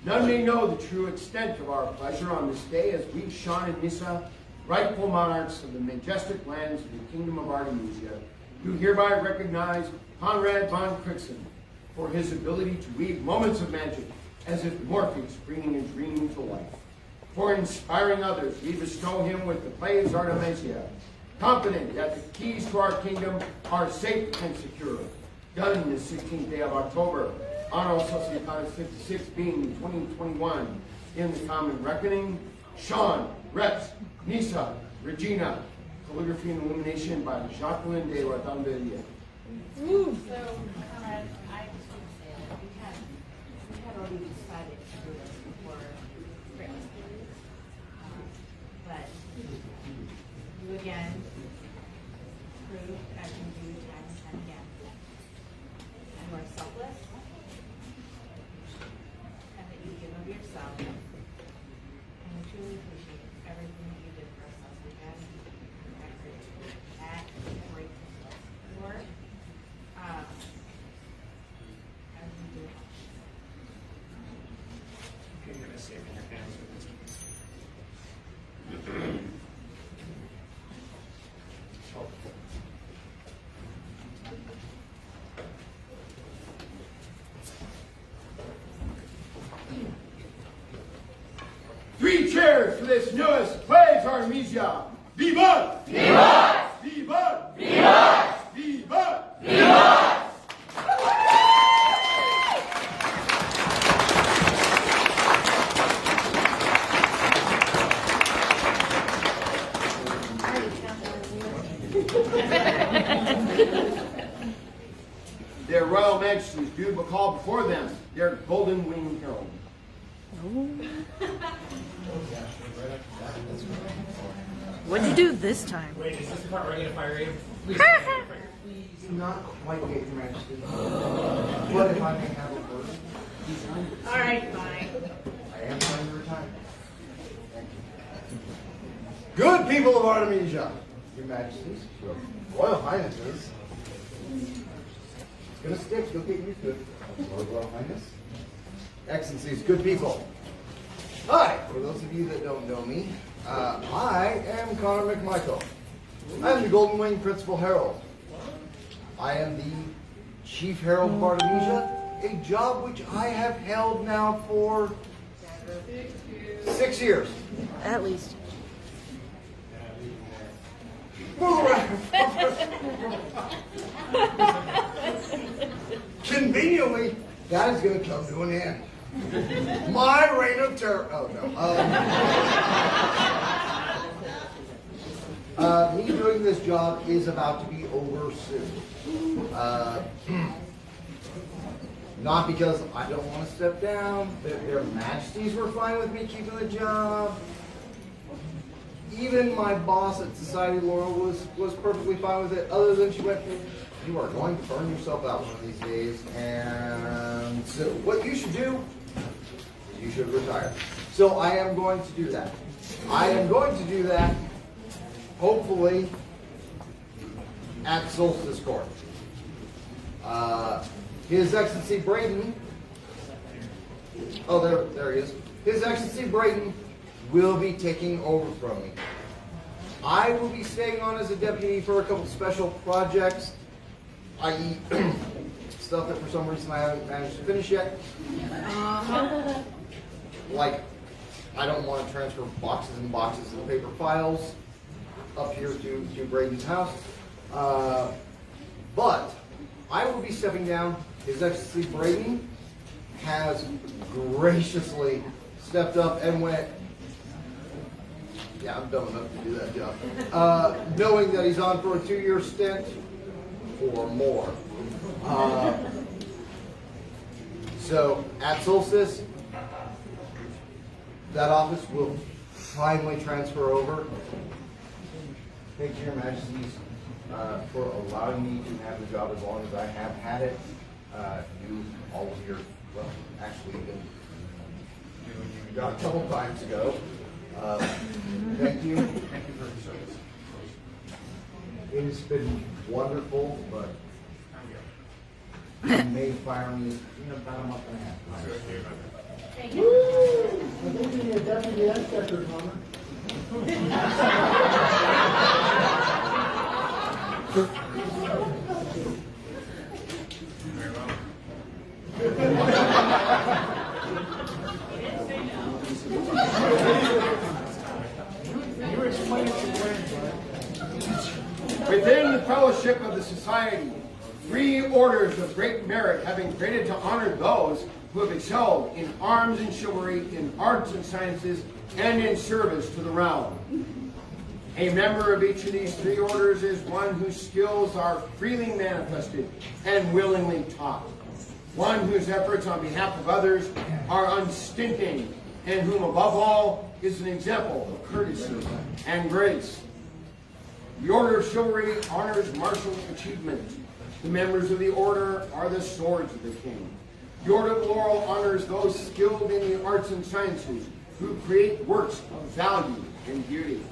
None may know the true extent of our pleasure on this day as we, Sean and Nissa, rightful monarchs of the majestic lands of the Kingdom of Artemisia, do hereby recognize Conrad von Crixen for his ability to weave moments of magic as if Morpheus bringing a dream to life. For inspiring others, we bestow him with the plays Artemisia, confident that the keys to our kingdom are safe and secure. Done the 16th day of October, Anno Societatis 56 being 2021, in the common reckoning, Sean, Rex, Nissa, Regina, calligraphy and illumination by Jacqueline de Rodanderia. So, Conrad, I just want to say that we had already decided to do this before Christmas. But you again proved, as you do time and time again, you are selfless, and that you give of yourself, and we truly appreciate everything that you did for us last weekend. At great work. As you do. I'm going to save in your hands with this. Three cheers for this newest plays Artemisia. Viva! Viva! Viva! Viva! Viva! Viva! Their royal majesties do but call before them their golden winged herald. What'd you do this time? Wait, is this the part where I get a fire aid? Please, Please, not quite yet, Your Majesty. But if I may have a word. All right, fine. I am trying to retire. Thank you. Good people of Artemisia, Your Majesties. Royal Highnesses, It's gonna stick, you'll get used to it. Lord Royal Highness. Excellencies, good people. Hi, for those of you that don't know me, I am Connor McMichael. I am the Golden Wing Principal Herald. I am the Chief Herald of Artemisia, a job which I have held now for 6 years. At least. Conveniently, that is going to come to an end. My reign of terror. Oh no. Me doing this job is about to be over soon. Not because I don't want to step down. Their majesties were fine with me keeping the job. Even my boss at Society, Laurel, was perfectly fine with it, other than she went, you are going to burn yourself out one of these days, and so what you should do is you should retire. So I am going to do that. I am going to do that, hopefully, at Solstice Court. His Excellency Braden, oh, there he is. His Excellency Braden will be taking over from me. I will be staying on as a deputy for a couple special projects, i.e. stuff that for some reason I haven't managed to finish yet. Like, I don't want to transfer boxes and boxes of paper files up here to Braden's house. But I will be stepping down. His Excellency Braden has graciously stepped up and went, yeah, I'm dumb enough to do that job. Knowing that he's on for a 2-year stint or more. So at solstice, that office will finally transfer over. Thank you, Your Majesties, for allowing me to have the job as long as I have had it. You, all of your, well, actually, you got a couple times ago. Thank you. Thank you for your service. It has been wonderful, but you may fire me in about a month and a half. Thank you. I think you need a deputy inspector, Connor. Within the fellowship of the society, 3 orders of great merit have been created to honor those who have excelled in arms and chivalry, in arts and sciences, and in service to the realm. A member of each of these 3 orders is one whose skills are freely manifested and willingly taught. One whose efforts on behalf of others are unstinting, and whom above all is an example of courtesy and grace. The Order of Chivalry honors martial achievement. The members of the order are the swords of the king. The Order of Laurel honors those skilled in the arts and sciences who create works of value and beauty.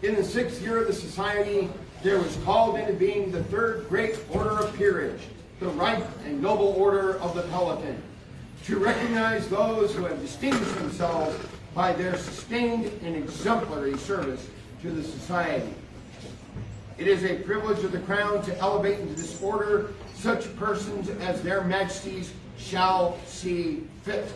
In the 6th year of the society, there was called into being the 3rd great order of peerage, the right and noble order of the Pelican, to recognize those who have distinguished themselves by their sustained and exemplary service to the society. It is a privilege of the Crown to elevate into this order such persons as their Majesties shall see fit.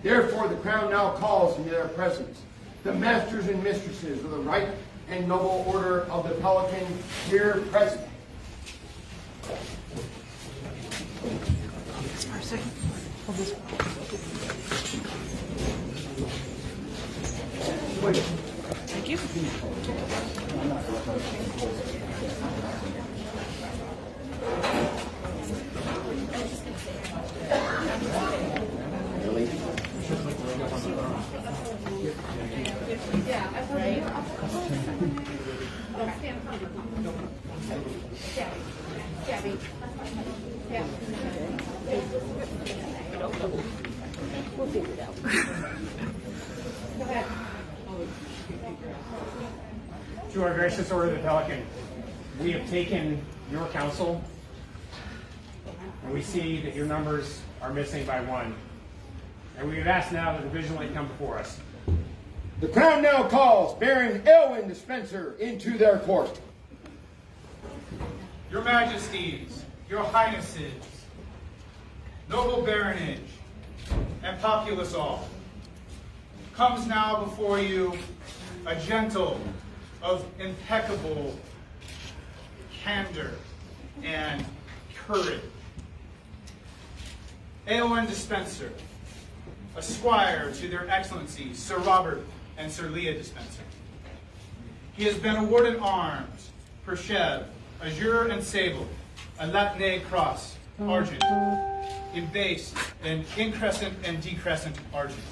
Therefore, the Crown now calls into their presence the masters and mistresses of the right and noble order of the Pelican here present. For a second. Hold this. Thank you. We'll figure it out. Go ahead. To our gracious Order of the Pelican, we have taken your counsel, and we see that your numbers are missing by 1. And we have asked now that the vigilant come before us. The Crown now calls Baron AElwynn Dispenser into their court. Your Majesties, Your Highnesses, noble baronage, and populace all, comes now before you a gentle of impeccable candor and courage. AElwynn Dispenser, a squire to their excellencies Sir Robert and Sir Leah Dispenser. He has been awarded arms, perchev, azure and sable, a latinate cross, argent, in base and increscent and decrescent argent.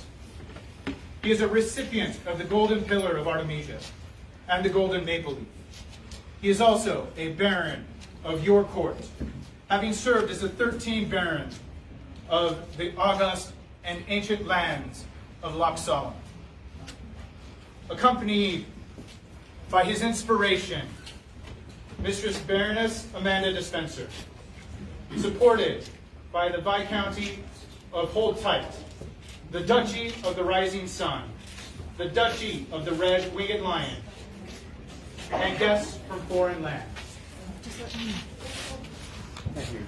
He is a recipient of the Golden Pillar of Artemisia and the Golden Maple Leaf. He is also a baron of your court, having served as the 13th baron of the august and ancient lands of Laurel, accompanied by his inspiration, Mistress Baroness Amanda Dispenser, supported by the Viscounty of Hold Tight, the Duchy of the Rising Sun, the Duchy of the Red Winged Lion, and guests from foreign lands. Thank you.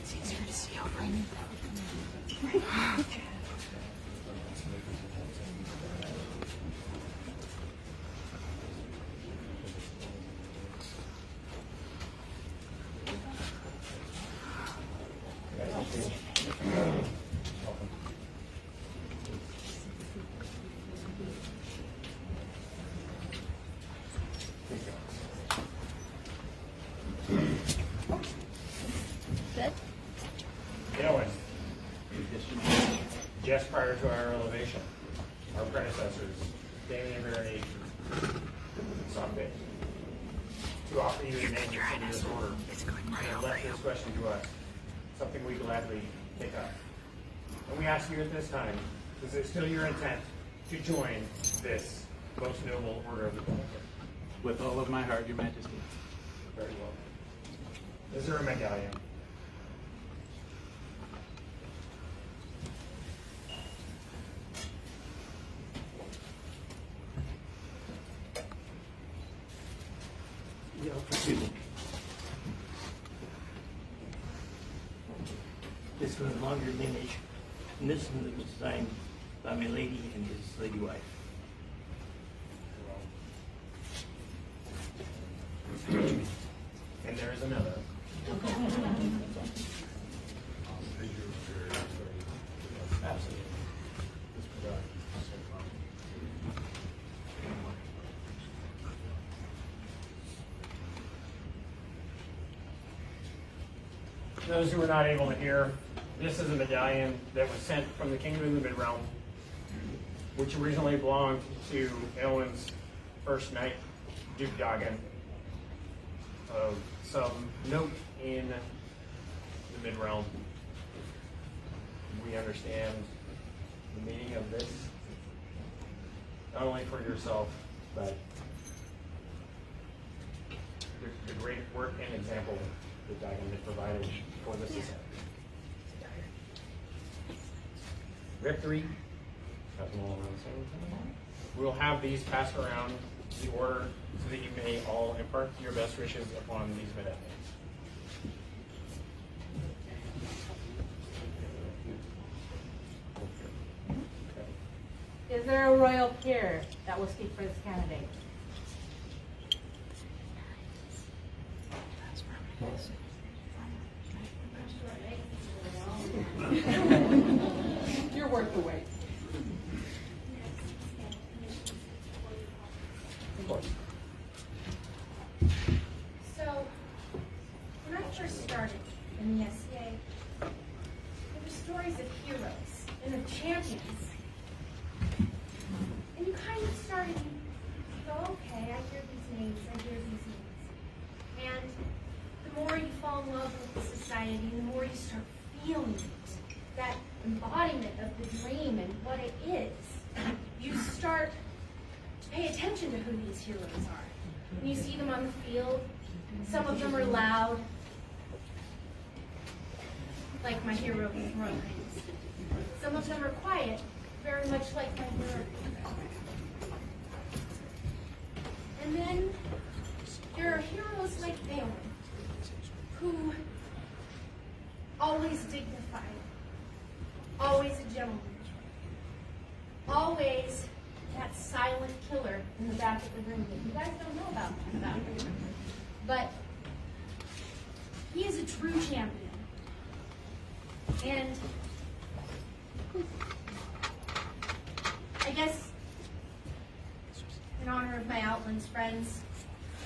It's easier to see over anything. Just prior to our elevation, our predecessors, Damien and Barony, saw fit to offer you the name in this order. And left this question to us, something we gladly take up. And we ask you at this time, is it still your intent to join this most noble order of the Pelican? With all of my heart, Your Majesty. Very well. Is there a medallion? Yeah, excuse me. This is a longer lineage, and this one was designed by my lady and his lady wife. And there is another. Absolutely. Those who were not able to hear, this is a medallion that was sent from the Kingdom of the Mid-Realm, which originally belonged to AElwynn's first knight, Duke Tarragon, of some note in the Mid-Realm. We understand the meaning of this, not only for yourself, but the great work and example that Tarragon had provided for the society. Victory. We'll have these passed around the order so that you may all impart your best wishes upon these medallions. Is there a royal peer that will speak for this candidate? You're worth the wait. So, when I first started in the SCA, there were stories of heroes and of champions. And you kind of started to go, okay, I hear these names, I hear these names. And the more you fall in love with the society, the more you start feeling it, that embodiment of the dream and what it is. You start to pay attention to who these heroes are. When you see them on the field, some of them are loud, like my hero Rose. Some of them are quiet, very much like my hero. And then there are heroes like AElwynn, who always dignified, always a gentleman, always that silent killer in the back of the room that you guys don't know about him. But he is a true champion. And I guess in honor of my Outlands friends,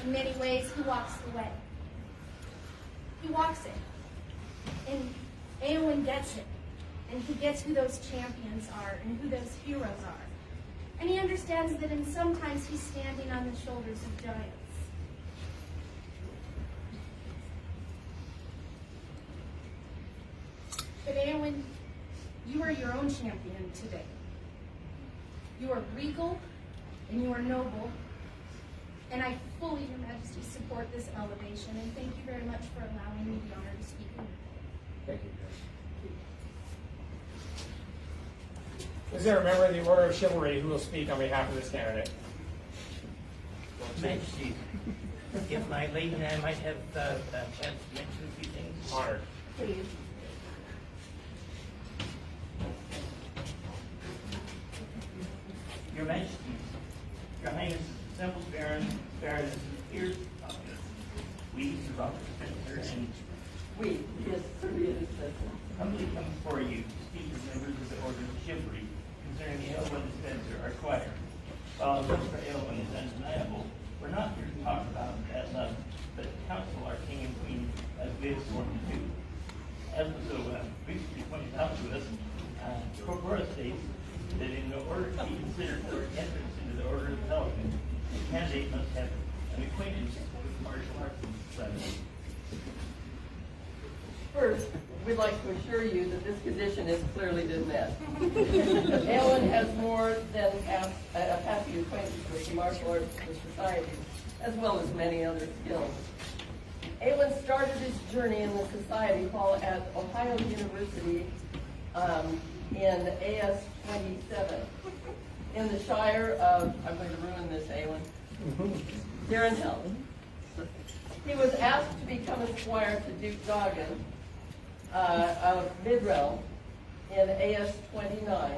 in many ways he walks the way. He walks it. And AElwynn gets it. And he gets who those champions are and who those heroes are. And he understands that in sometimes he's standing on the shoulders of giants. But AElwynn, you are your own champion today. You are regal and you are noble. And I fully, Your Majesty, support this elevation. And thank you very much for allowing me the honor to speak. Thank you. Is there a member of the Order of Chivalry who will speak on behalf of this candidate? Majesty, if my lady and I might have a chance to mention a few things. Honored. Please. Your Majesty, Your Highness, assembled barons, baroness, peers, we, Sir Robert Spencer, and we, yes, Sir humbly come before you to speak as members of the Order of Chivalry concerning the AElwynn and Spencer, our choir. While love for AElwynn is undeniable, we're not here to talk about that love, but to counsel our king and queen as we have sworn to do. As was so recently pointed out to us, considered for entrance into the Order of the Pelican, the candidate must have an acquaintance with martial arts society. First, we'd like to assure you that this condition has clearly been met. AElwynn has more than a passing acquaintance with the martial arts society, as well as many other skills. AElwynn started his journey in the society while at Ohio University in AS 27 in the Shire of, I'm going to ruin this, AElwynn, Darrenhell. He was asked to become a squire to Duke Doggin of Midrell in AS 29.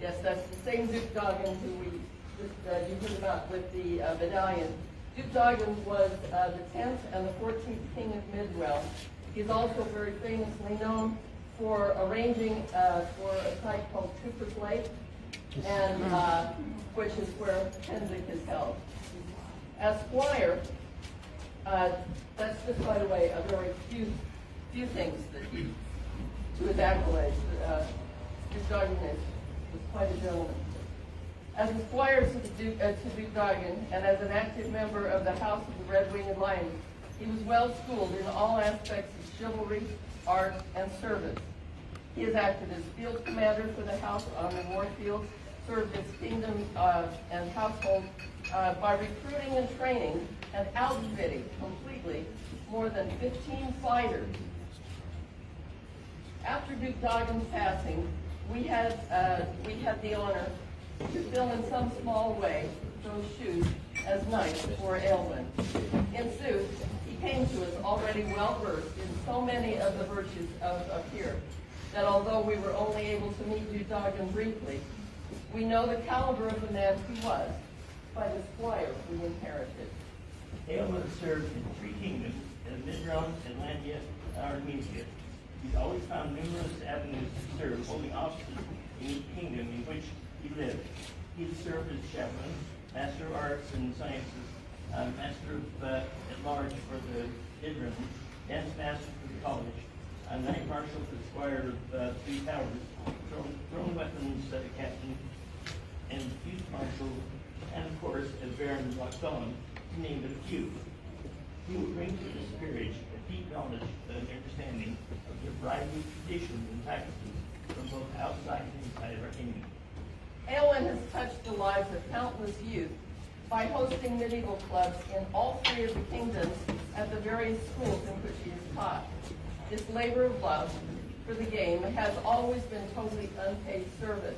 Yes, that's the same Duke Doggin who we just, you heard about with the medallion. Duke Doggin was the 10th and the 14th king of Midrell. He's also very famously known for arranging for a site called Cooper's Lake, and which is where Kendrick is held. As squire, that's just, by the way, a very few things that he, to his accolades. Duke Doggin was quite a gentleman. As a squire to Duke Doggin, and as an active member of the House of the Red Winged Lion, he was well schooled in all aspects of chivalry, art, and service. He has acted as field commander for the House on the war fields, served as kingdom and household by recruiting and training and outfitting completely more than 15 fighters. After Duke Doggin's passing, we had the honor to fill in some small way those shoes as knights for AElwynn. In sooth, he came to us already well versed in so many of the virtues of here that although we were only able to meet Duke Doggin briefly, we know the caliber of the man he was by the squire we inherited. AElwynn served in 3 kingdoms, in Midrell, Atlantia, and Artemisia. He's always found numerous avenues to serve, holding offices in each kingdom in which he lived. He served as chaplain, master of arts and sciences, master of at-large for the Idrim, dance master for the college, knight marshal for the squire of 3 towers, thrown weapons captain, and youth marshal, and of course, as Baron of Allardson, to name but a few. He will bring to this peerage a deep knowledge and understanding of the variety of traditions and practices from both outside and inside of our kingdom. AElwynn has touched the lives of countless youth by hosting medieval clubs in all 3 of the kingdoms at the various schools in which he is taught. His labor of love for the game has always been totally unpaid service,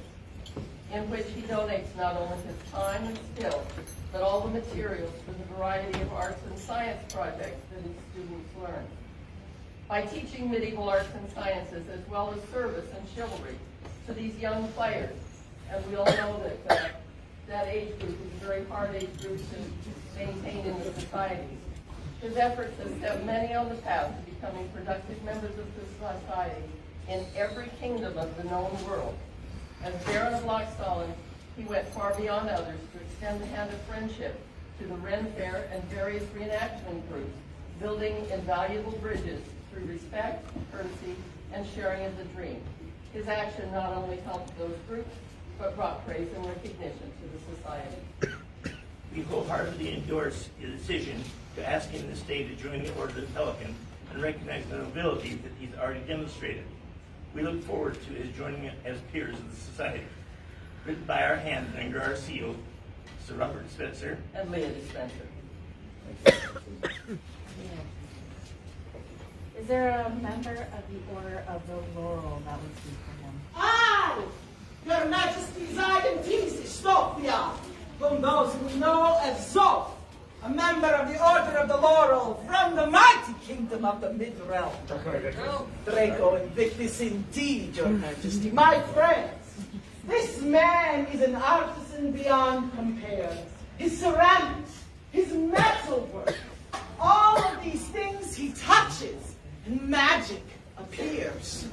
in which he donates not only his time and skill, but all the materials for the variety of arts and science projects that his students learn. By teaching medieval arts and sciences as well as service and chivalry to these young players, and we all know that that age group is a very hard age group to maintain in the societies. His efforts have set many on the path to becoming productive members of the society in every kingdom of the known world. As Baron of Allardson, he went far beyond others to extend the hand of friendship to the Ren Fair and various reenactment groups, building invaluable bridges through respect, courtesy, and sharing of the dream. His action not only helped those groups, but brought praise and recognition to the society. We wholeheartedly endorse his decision to ask him this day to join the Order of the Pelican and recognize the nobility that he's already demonstrated. We look forward to his joining as peers of the society. Written by our hand and under our seal, Sir Robert Spencer and Leah Dispenser. Is there a member of the Order of the Laurel that would speak for him? I, Your Majesty's Iron Princess Sophia, whom those who know as Zoph, a member of the Order of the Laurel from the mighty Kingdom of the Mid-Realm. Draco Invictus indeed, Your Majesty. My friends, this man is an artisan beyond compare. His ceramics, his metalwork, all of these things he touches, and magic appears.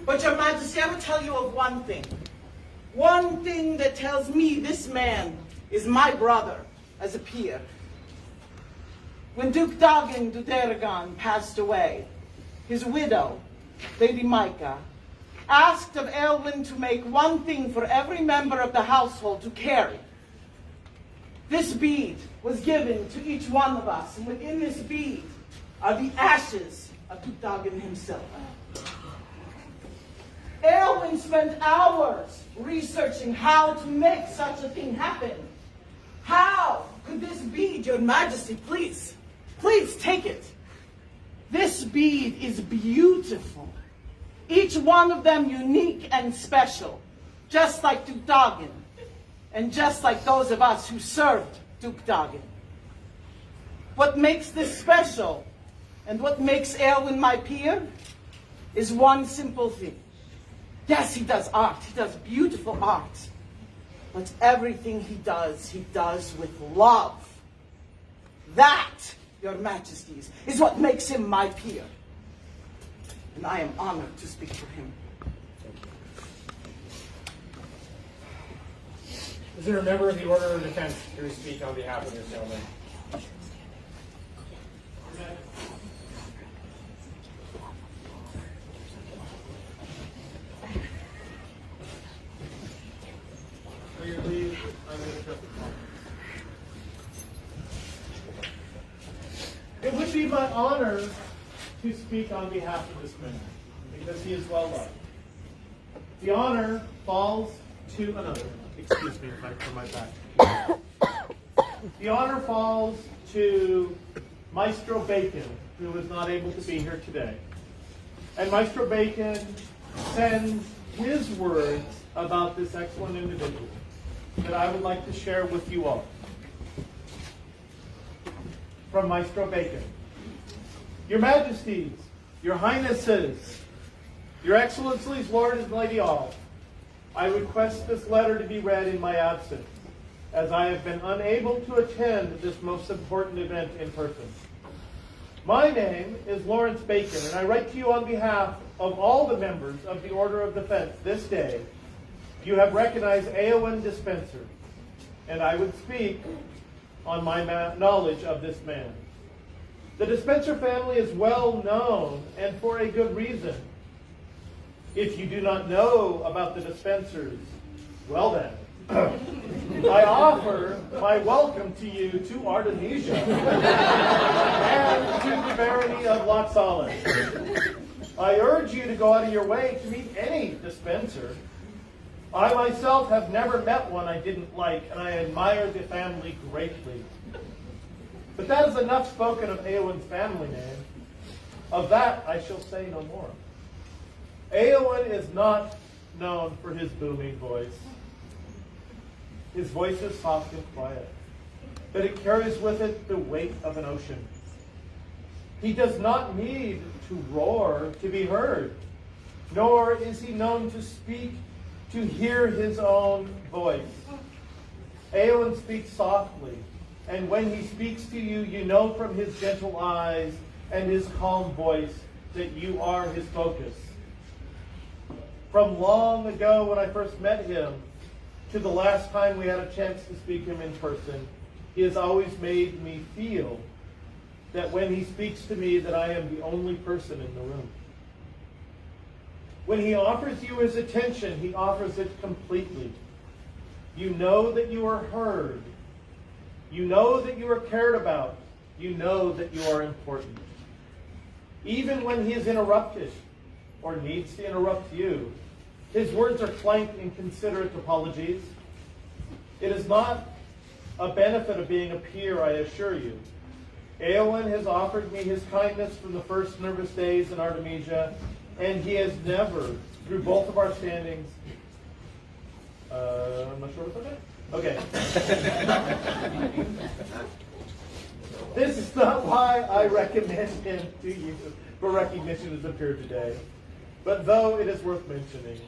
But Your Majesty, I will tell you of one thing. One thing that tells me this man is my brother as a peer. When Duke Doggin de Tarragon passed away, his widow, Lady Micah, asked of AElwynn to make one thing for every member of the household to carry. This bead was given to each one of us, and within this bead are the ashes of Tarragon himself. AElwynn spent hours researching how to make such a thing happen. How could this bead, Your Majesty, please take it. This bead is beautiful. Each one of them unique and special, just like Tarragon, and just like those of us who served Tarragon. What makes this special, and what makes AElwynn my peer, is one simple thing. Yes, he does art. He does beautiful art. But everything he does with love. That, Your Majesties, is what makes him my peer. And I am honored to speak for him. Is there a member of the Order of Defense who will speak on behalf of this gentleman? For your leave, I'm going to testify. It would be my honor to speak on behalf of this man, because he is well loved. The honor falls to another. Excuse me if I turn my back. The honor falls to Maestro Bacon, who is not able to be here today. And Maestro Bacon sends his words about this excellent individual that I would like to share with you all. From Maestro Bacon. Your Majesties, Your Highnesses, Your Excellencies, Lord and Lady all, I request this letter to be read in my absence, as I have been unable to attend this most important event in person. My name is Lawrence Bacon, and I write to you on behalf of all the members of the Order of Defense this day. You have recognized AElwynn Dispenser, and I would speak on my knowledge of this man. The Dispenser family is well known, and for a good reason. If you do not know about the Dispensers, well then, I offer my welcome to you to Artemisia and to the Barony of Laurel. I urge you to go out of your way to meet any Dispenser. I myself have never met one I didn't like, and I admire the family greatly. But that is enough spoken of AElwynn's family name. Of that I shall say no more. AElwynn is not known for his booming voice. His voice is soft and quiet, but it carries with it the weight of an ocean. He does not need to roar to be heard, nor is he known to speak to hear his own voice. AElwynn speaks softly, and when he speaks to you, you know from his gentle eyes and his calm voice that you are his focus. From long ago when I first met him to the last time we had a chance to speak him in person, he has always made me feel that when he speaks to me that I am the only person in the room. When he offers you his attention, he offers it completely. You know that you are heard. You know that you are cared about. You know that you are important. Even when he is interrupted or needs to interrupt you, his words are flanked in considerate apologies. It is not a benefit of being a peer, I assure you. AElwynn has offered me his kindness from the first nervous days in Artemisia, and he has never, through both of our standings, I'm not sure what's okay. Okay. This is not why I recommend him to you for recognition as a peer today, but though it is worth mentioning.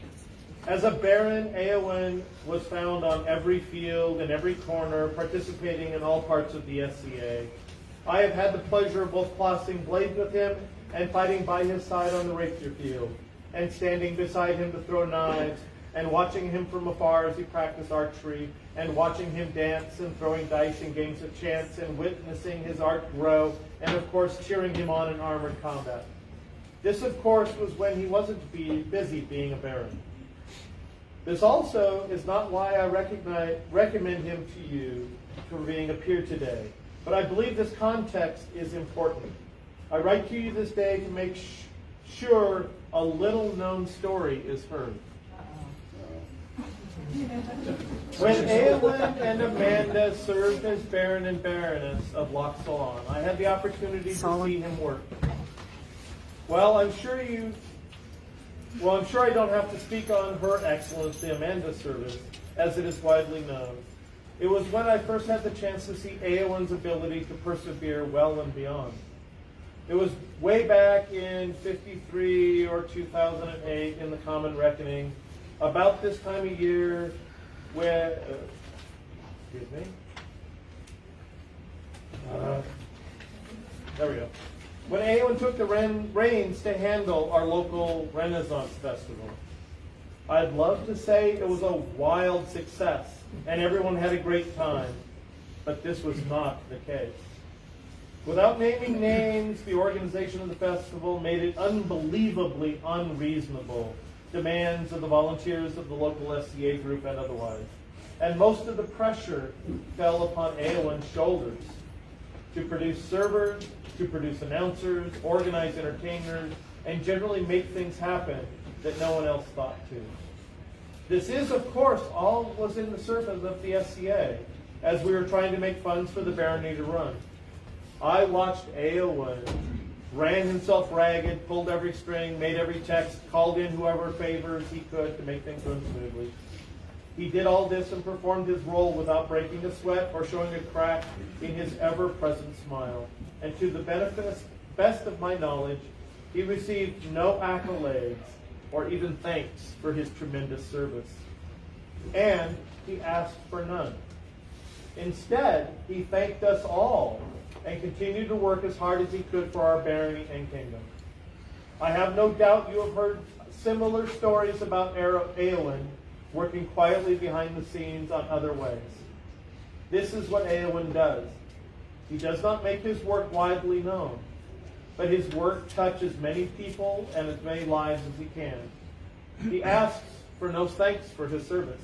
As a baron, AElwynn was found on every field and every corner, participating in all parts of the SCA. I have had the pleasure of both crossing blades with him and fighting by his side on the rapier field, and standing beside him to throw knives, and watching him from afar as he practiced archery, and watching him dance and throwing dice in games of chance, and witnessing his art grow, and of course cheering him on in armored combat. This, of course, was when he wasn't busy being a baron. This also is not why I recommend him to you for being a peer today, but I believe this context is important. I write to you this day to make sure a little-known story is heard. When AElwynn and Amanda served as Baron and Baroness of Loch Salon, I had the opportunity to see him work. I'm sure I don't have to speak on Her Excellency Amanda's service, as it is widely known. It was when I first had the chance to see AElwynn's ability to persevere well and beyond. It was way back in 53 or 2008 in the Common Reckoning, about this time of year where, there we go. When AElwynn took the reins to handle our local Renaissance Festival. I'd love to say it was a wild success and everyone had a great time, but this was not the case. Without naming names, the organization of the festival made it unbelievably unreasonable demands of the volunteers of the local SCA group and otherwise. And most of the pressure fell upon AElwynn's shoulders to produce servers, to produce announcers, organize entertainers, and generally make things happen that no one else thought to. This is, of course, all was in the service of the SCA, as we were trying to make funds for the Barony to run. I watched AElwynn, ran himself ragged, pulled every string, made every text, called in whoever favors he could to make things run smoothly. He did all this and performed his role without breaking a sweat or showing a crack in his ever-present smile. And to the best of my knowledge, he received no accolades or even thanks for his tremendous service. And he asked for none. Instead, he thanked us all and continued to work as hard as he could for our barony and kingdom. I have no doubt you have heard similar stories about AElwynn working quietly behind the scenes on other ways. This is what AElwynn does. He does not make his work widely known, but his work touches many people and as many lives as he can. He asks for no thanks for his service,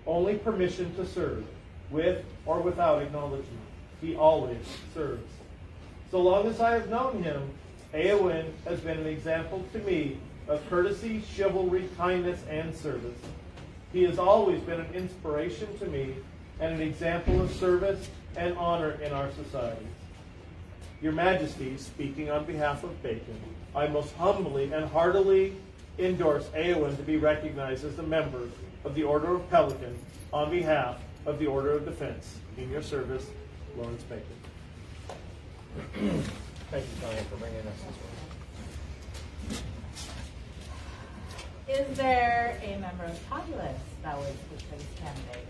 only permission to serve, with or without acknowledgement. He always serves. So long as I have known him, AElwynn has been an example to me of courtesy, chivalry, kindness, and service. He has always been an inspiration to me and an example of service and honor in our society. Your Majesty, speaking on behalf of Bacon, I most humbly and heartily endorse AElwynn to be recognized as a member of the Order of Pelican on behalf of the Order of Defense. In your service, Lawrence Bacon. Thank you, Diane, for bringing us this one. Is there a member of the populace that would speak for this candidate?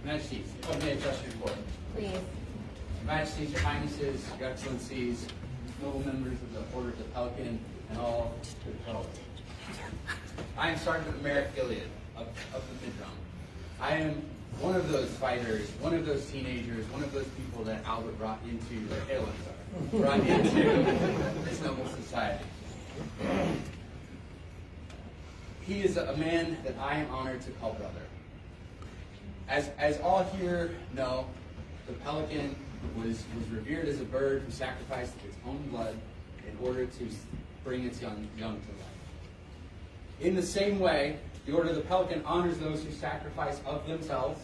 Majesties, if I may address your report. Please. Your Majesties, Your Highnesses, Your Excellencies, noble members of the Order of the Pelican, and all to the fellow. I am Sergeant Merrick Gilead of the Mid-Drum. I am one of those fighters, one of those teenagers, one of those people that Albert brought into this noble society. He is a man that I am honored to call brother. As all here know, the pelican was revered as a bird who sacrificed its own blood in order to bring its young to life. In the same way, the Order of the Pelican honors those who sacrifice of themselves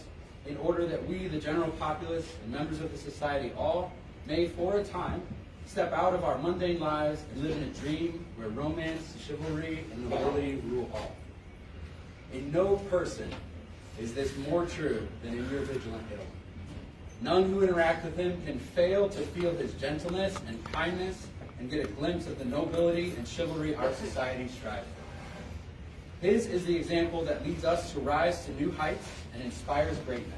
in order that we, the general populace, and members of the society all may, for a time, step out of our mundane lives and live in a dream where romance, chivalry, and nobility rule all. In no person is this more true than in your vigilant AElwynn. None who interact with him can fail to feel his gentleness and kindness and get a glimpse of the nobility and chivalry our society strives for. His is the example that leads us to rise to new heights and inspires greatness.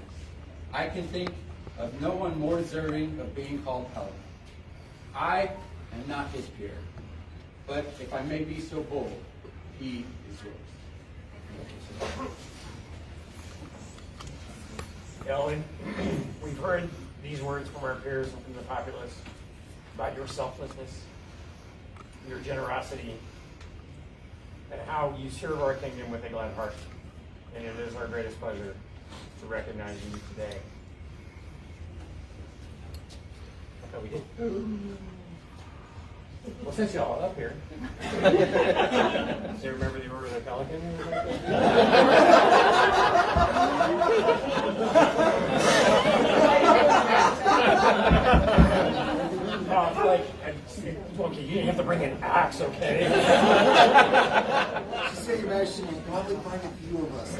I can think of no one more deserving of being called Pelican. I am not his peer, but if I may be so bold, he is yours. AElwynn, we've heard these words from our peers and from the populace about your selflessness, your generosity, and how you serve our kingdom with a glad heart. And it is our greatest pleasure to recognize you today. I thought we did. Well, since y'all up here, do you remember the Order of the Pelican? Okay, you didn't have to bring an axe, okay? She said, Your Majesty, will probably find a few of us.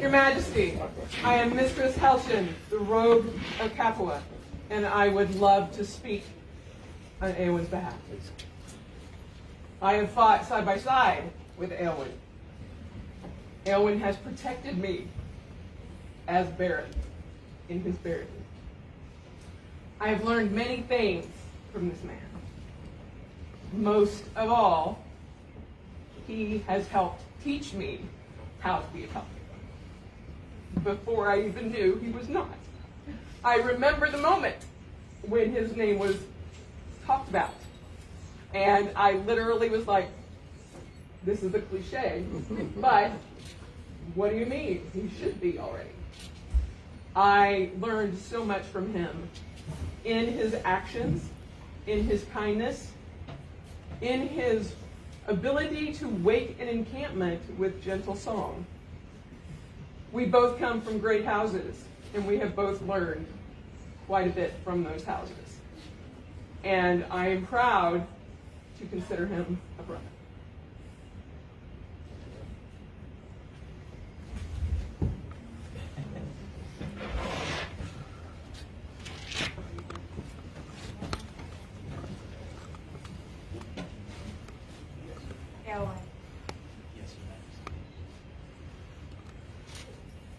Your Majesty, I am Mistress Helchin, the Rogue of Capua, and I would love to speak on AElwynn's behalf. I have fought side by side with AElwynn. AElwynn has protected me as Baron in his barony. I have learned many things from this man. Most of all, he has helped teach me how to be a Pelican. Before I even knew he was not. I remember the moment when his name was talked about. And I literally was like, this is a cliche, but what do you mean? He should be already. I learned so much from him in his actions, in his kindness, in his ability to wake an encampment with gentle song. We both come from great houses, and we have both learned quite a bit from those houses. And I am proud to consider him a brother. AElwynn. Yes,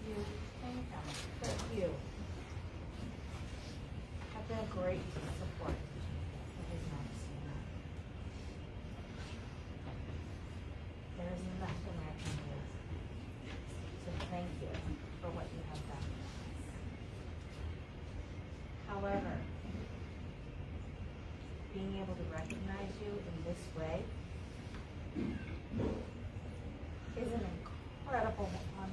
You think that you have been a great support of His Majesty. There is nothing I can do. So thank you for what you have done. However, being able to recognize you in this way is an incredible honor.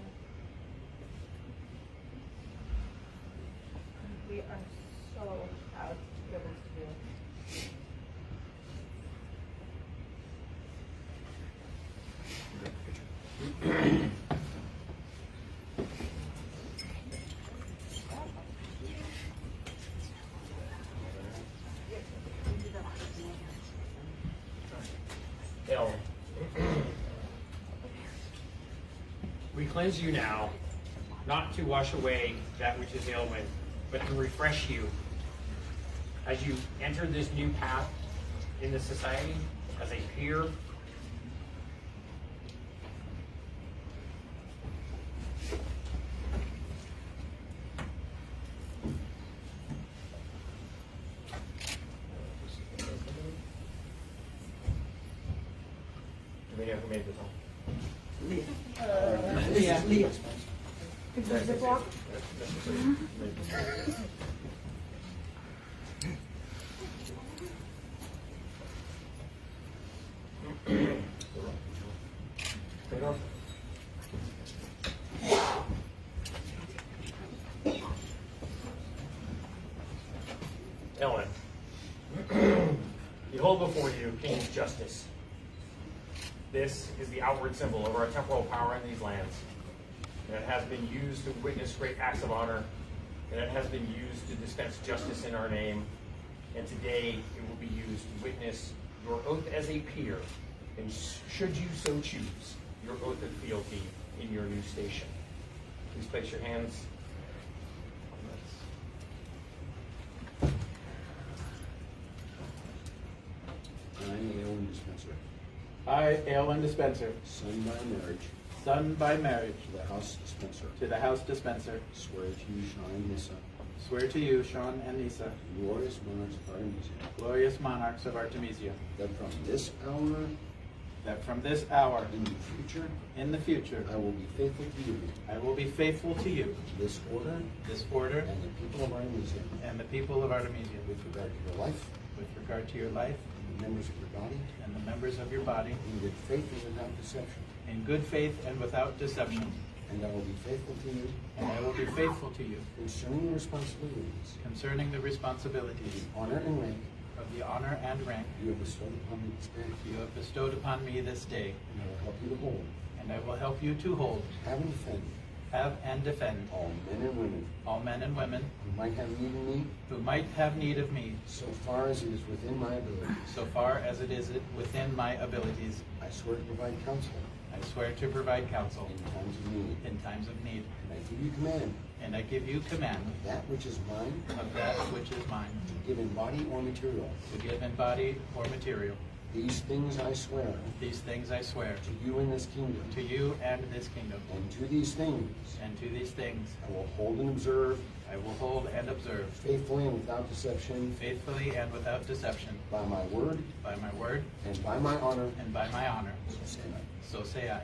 We are so proud to be able to do it. We cleanse you now, not to wash away that which is AElwynn, but to refresh you as you enter this new path in the society as a peer. Do we know who made this all? Leah. Leah. AElwynn, behold before you King's justice. This is the outward symbol of our temporal power in these lands. And it has been used to witness great acts of honor, and it has been used to dispense justice in our name. And today it will be used to witness your oath as a peer, and should you so choose, your oath of fealty in your new station. Please place your hands on this. I, AElwynn Dispenser, I, AElwynn Dispenser, son by marriage, son by marriage, to the House Dispenser, to the House Dispenser, swear to you, Sean and Nissa, swear to you, Sean and Nissa, glorious monarchs of Artemisia, glorious monarchs of Artemisia, that from this hour that from this hour in the future, I will be faithful to you. I will be faithful to you. This order, and the people of Artemisia, and the people of Artemisia, with regard to your life, with regard to your life, and members of your body and the members of your body in good faith and without deception. in good faith and without deception. And I will be faithful to you And I will be faithful to you concerning the responsibilities, concerning the responsibilities honor, and rank of the honor and rank you have bestowed upon me this day. you have bestowed upon me this day. And I will help you to hold, And I will help you to hold, have and defend all men and women who might have need of me, who might have need of me, so far as it is within my ability. so far as it is within my abilities. I swear to provide counsel I swear to provide counsel in times of need. in times of need. And I give you command And I give you command of that which is mine, of that which is mine, to give in body or material. to give in body or material. These things I swear These things I swear to you in this kingdom. to you and this kingdom. And to these things And to these things I will hold and observe I will hold and observe faithfully and without deception, faithfully and without deception, by my word by my word and by my honor. and by my honor. So say I. So say I.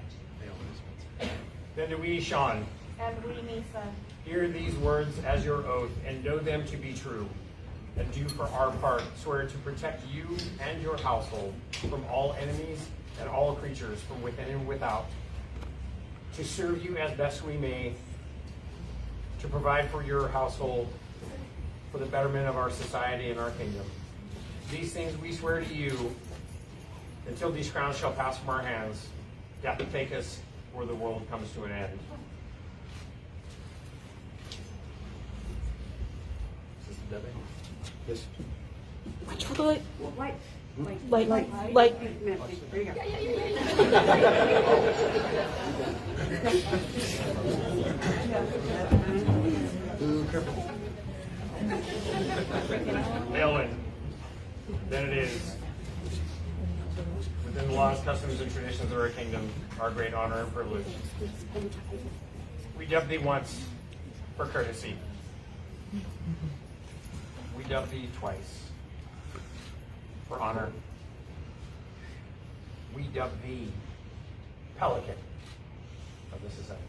Then do we, Sean, And we, Nisa, hear these words as your oath and know them to be true, and do for our part swear to protect you and your household from all enemies and all creatures from within and without, to serve you as best we may, to provide for your household for the betterment of our society and our kingdom. These things we swear to you until these crowns shall pass from our hands, death take us where the world comes to an end. Is this Debbie? Yes. Which for the light? Light. There you AElwynn, then it is, within the laws, customs, and traditions of our kingdom, our great honor and privilege. We dub thee once for courtesy. We dub thee twice for honor. We dub thee Pelican of the society.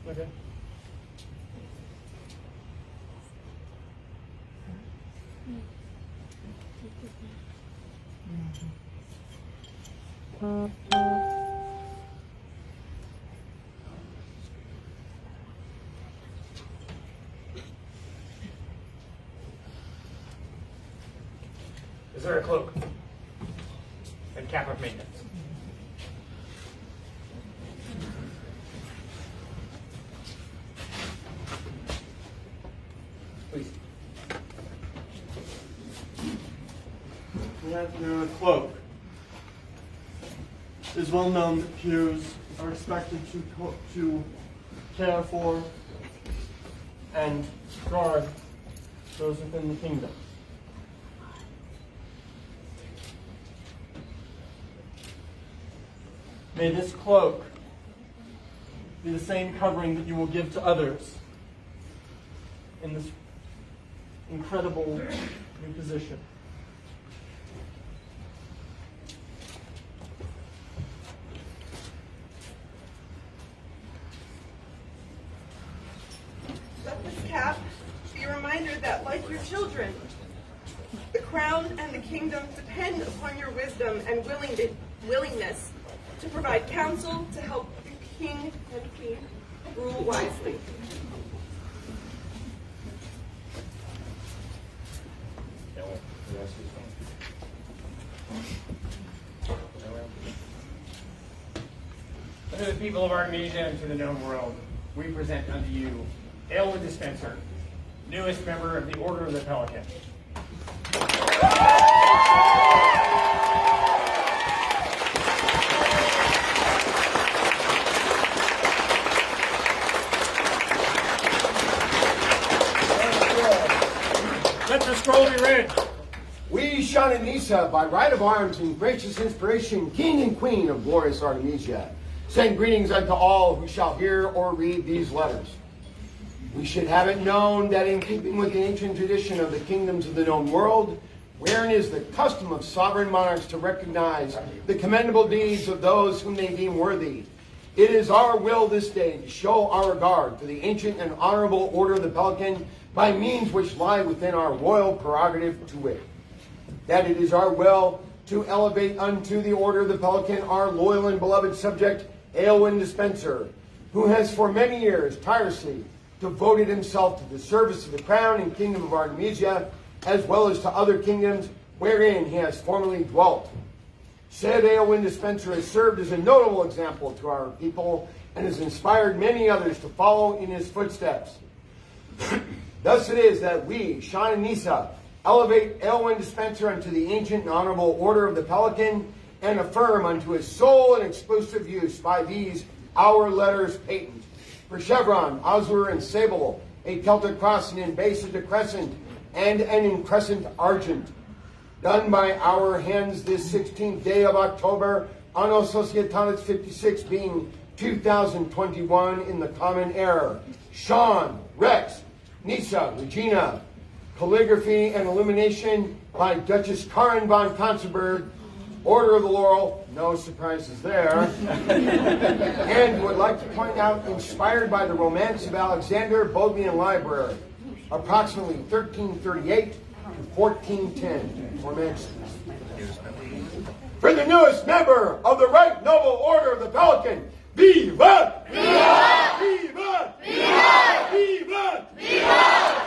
Okay. Is there a cloak and cap of maintenance? Please. The cloak. It is well known that peers are expected to care for and guard those within the kingdom. May this cloak be the same covering that you will give to others in this incredible new position. Let this cap be a reminder that, like your children, the crown and the kingdom depend upon your wisdom and willingness to provide counsel to help the king and queen rule wisely. To the people of Artemisia and to the known world, we present unto you AElwynn Dispenser, newest member of the Order of the Pelican. Let the Patrol be ready. We, Sean and Nisa, by right of arms and gracious inspiration, King and Queen of glorious Artemisia, send greetings unto all who shall hear or read these letters. We should have it known that in keeping with the ancient tradition of the kingdoms of the known world, wherein is the custom of sovereign monarchs to recognize the commendable deeds of those whom they deem worthy, it is our will this day to show our regard for the ancient and honorable order of the Pelican by means which lie within our royal prerogative to wit. That it is our will to elevate unto the order of the Pelican our loyal and beloved subject, AElwynn Dispenser, who has for many years tirelessly devoted himself to the service of the crown and kingdom of Artemisia, as well as to other kingdoms wherein he has formerly dwelt. Said AElwynn Dispenser has served as a notable example to our people and has inspired many others to follow in his footsteps. Thus it is that we, Sean and Nisa, elevate AElwynn Dispenser unto the ancient and honorable order of the Pelican and affirm unto his sole and exclusive use by these our letters patent. For chevron, azure, and sable, a Celtic cross and in base a decrescent, and an increscent argent. Done by our hands this 16th day of October, Anno Societatis 56 being 2021 in the common era. Sean, Rex, Nisa, Regina. Calligraphy and illumination by Duchess Karin von Consenberg. Order of the Laurel, no surprises there. And would like to point out, inspired by the Romance of Alexander, Bodleian Library, approximately 1338 to 1410. Romance. For the newest member of the Right Noble Order of the Pelican, Viva! Viva! Viva! Viva! Viva! Viva!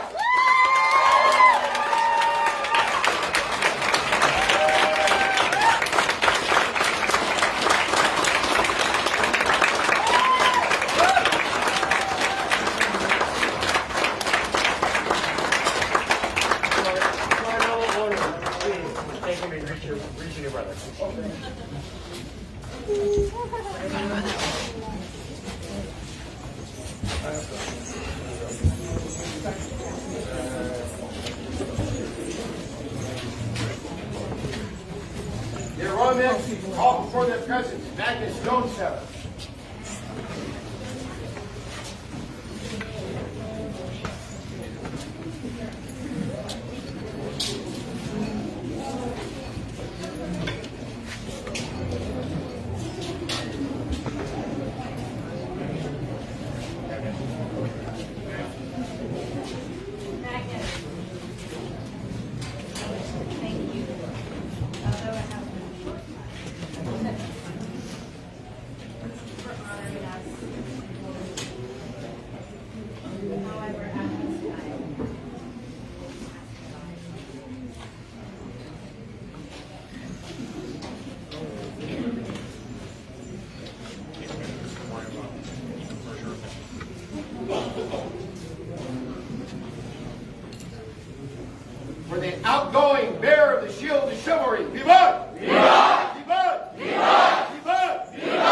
Their romance all before their presence, Magnus Jonesetter. For the outgoing bearer of the shield of chivalry, Viva! Viva! Viva! Viva! Viva! Viva!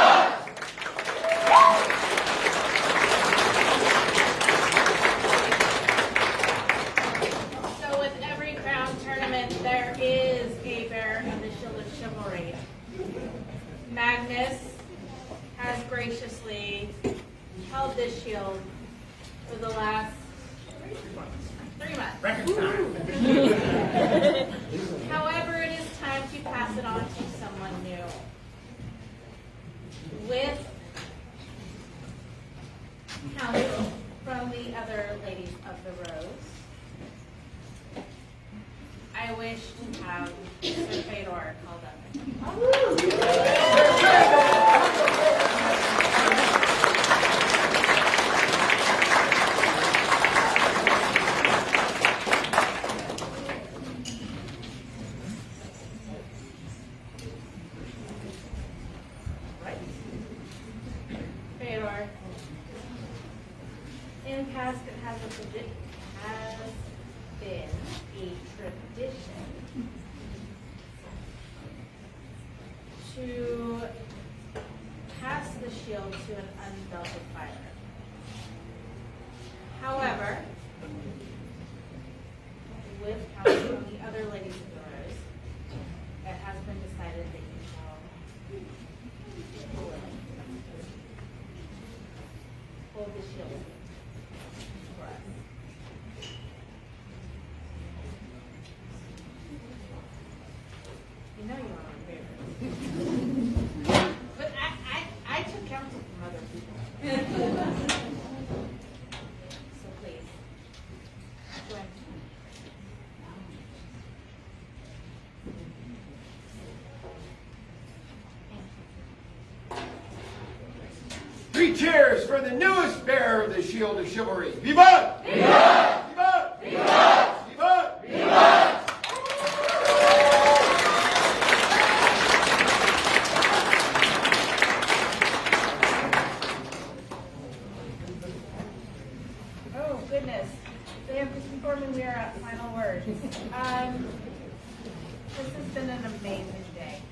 So with every crown tournament, there is a bearer of the shield of chivalry. Magnus has graciously held this shield for the last 3 months. Record time. However, it is time to pass it on to someone new. With counsel from the other ladies of the Rose, I wish to have Sir Fedor called up. Fedor, in past it has been a tradition to pass the shield to an unbelted fighter. However, with counsel hold the shield for us. You know you're our favorite. But I took counsel from other people. So please, join me. 3 cheers for the newest bearer of the Shield of Chivalry. Vigilant! Vigilant! Vigilant! Vigilant! Vigilant! Vigilant! Oh, goodness. Just before we are at final words. This has been an amazing day.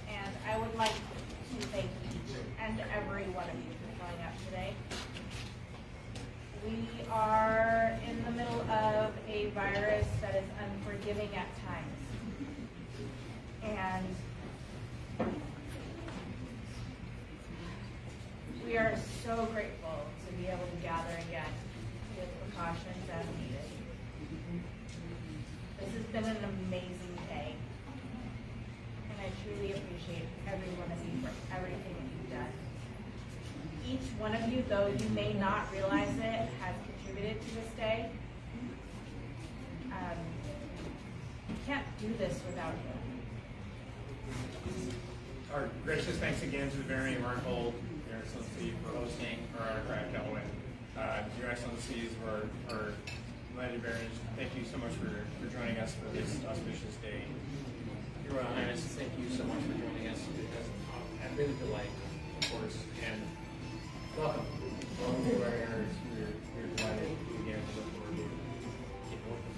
And I would like to thank each and every one of you for showing up today. We are in the middle of a virus that is unforgiving at times. And we are so grateful to be able to gather again with precautions as needed. This has been an amazing day, and I truly appreciate every one of you for everything that you've done. Each one of you, though you may not realize it, has contributed to this day. We can't do this without you. Our gracious thanks again to the Barony of Arnold, Your Excellency, for hosting our AElwynn. Your Excellencies, our landed barons, thank you so much for joining us for this auspicious day. Your Royal Highness, thank you so much for joining us. It has been a delight, of course, and welcome. Welcome to our heirs. We're delighted again to look forward to keep working.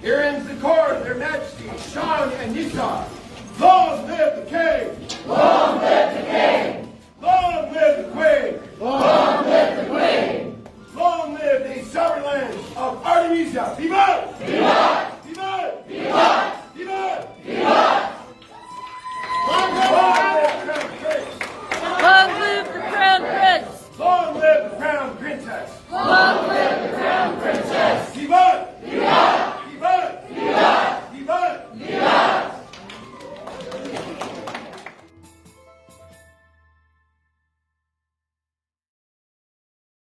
Here ends the court of their Majesty, Sean and Nisa. Long live the King! Long live the King! Long live the Queen! Long live the Queen! Long live the sovereign lands of Artemisia! Viva! Viva!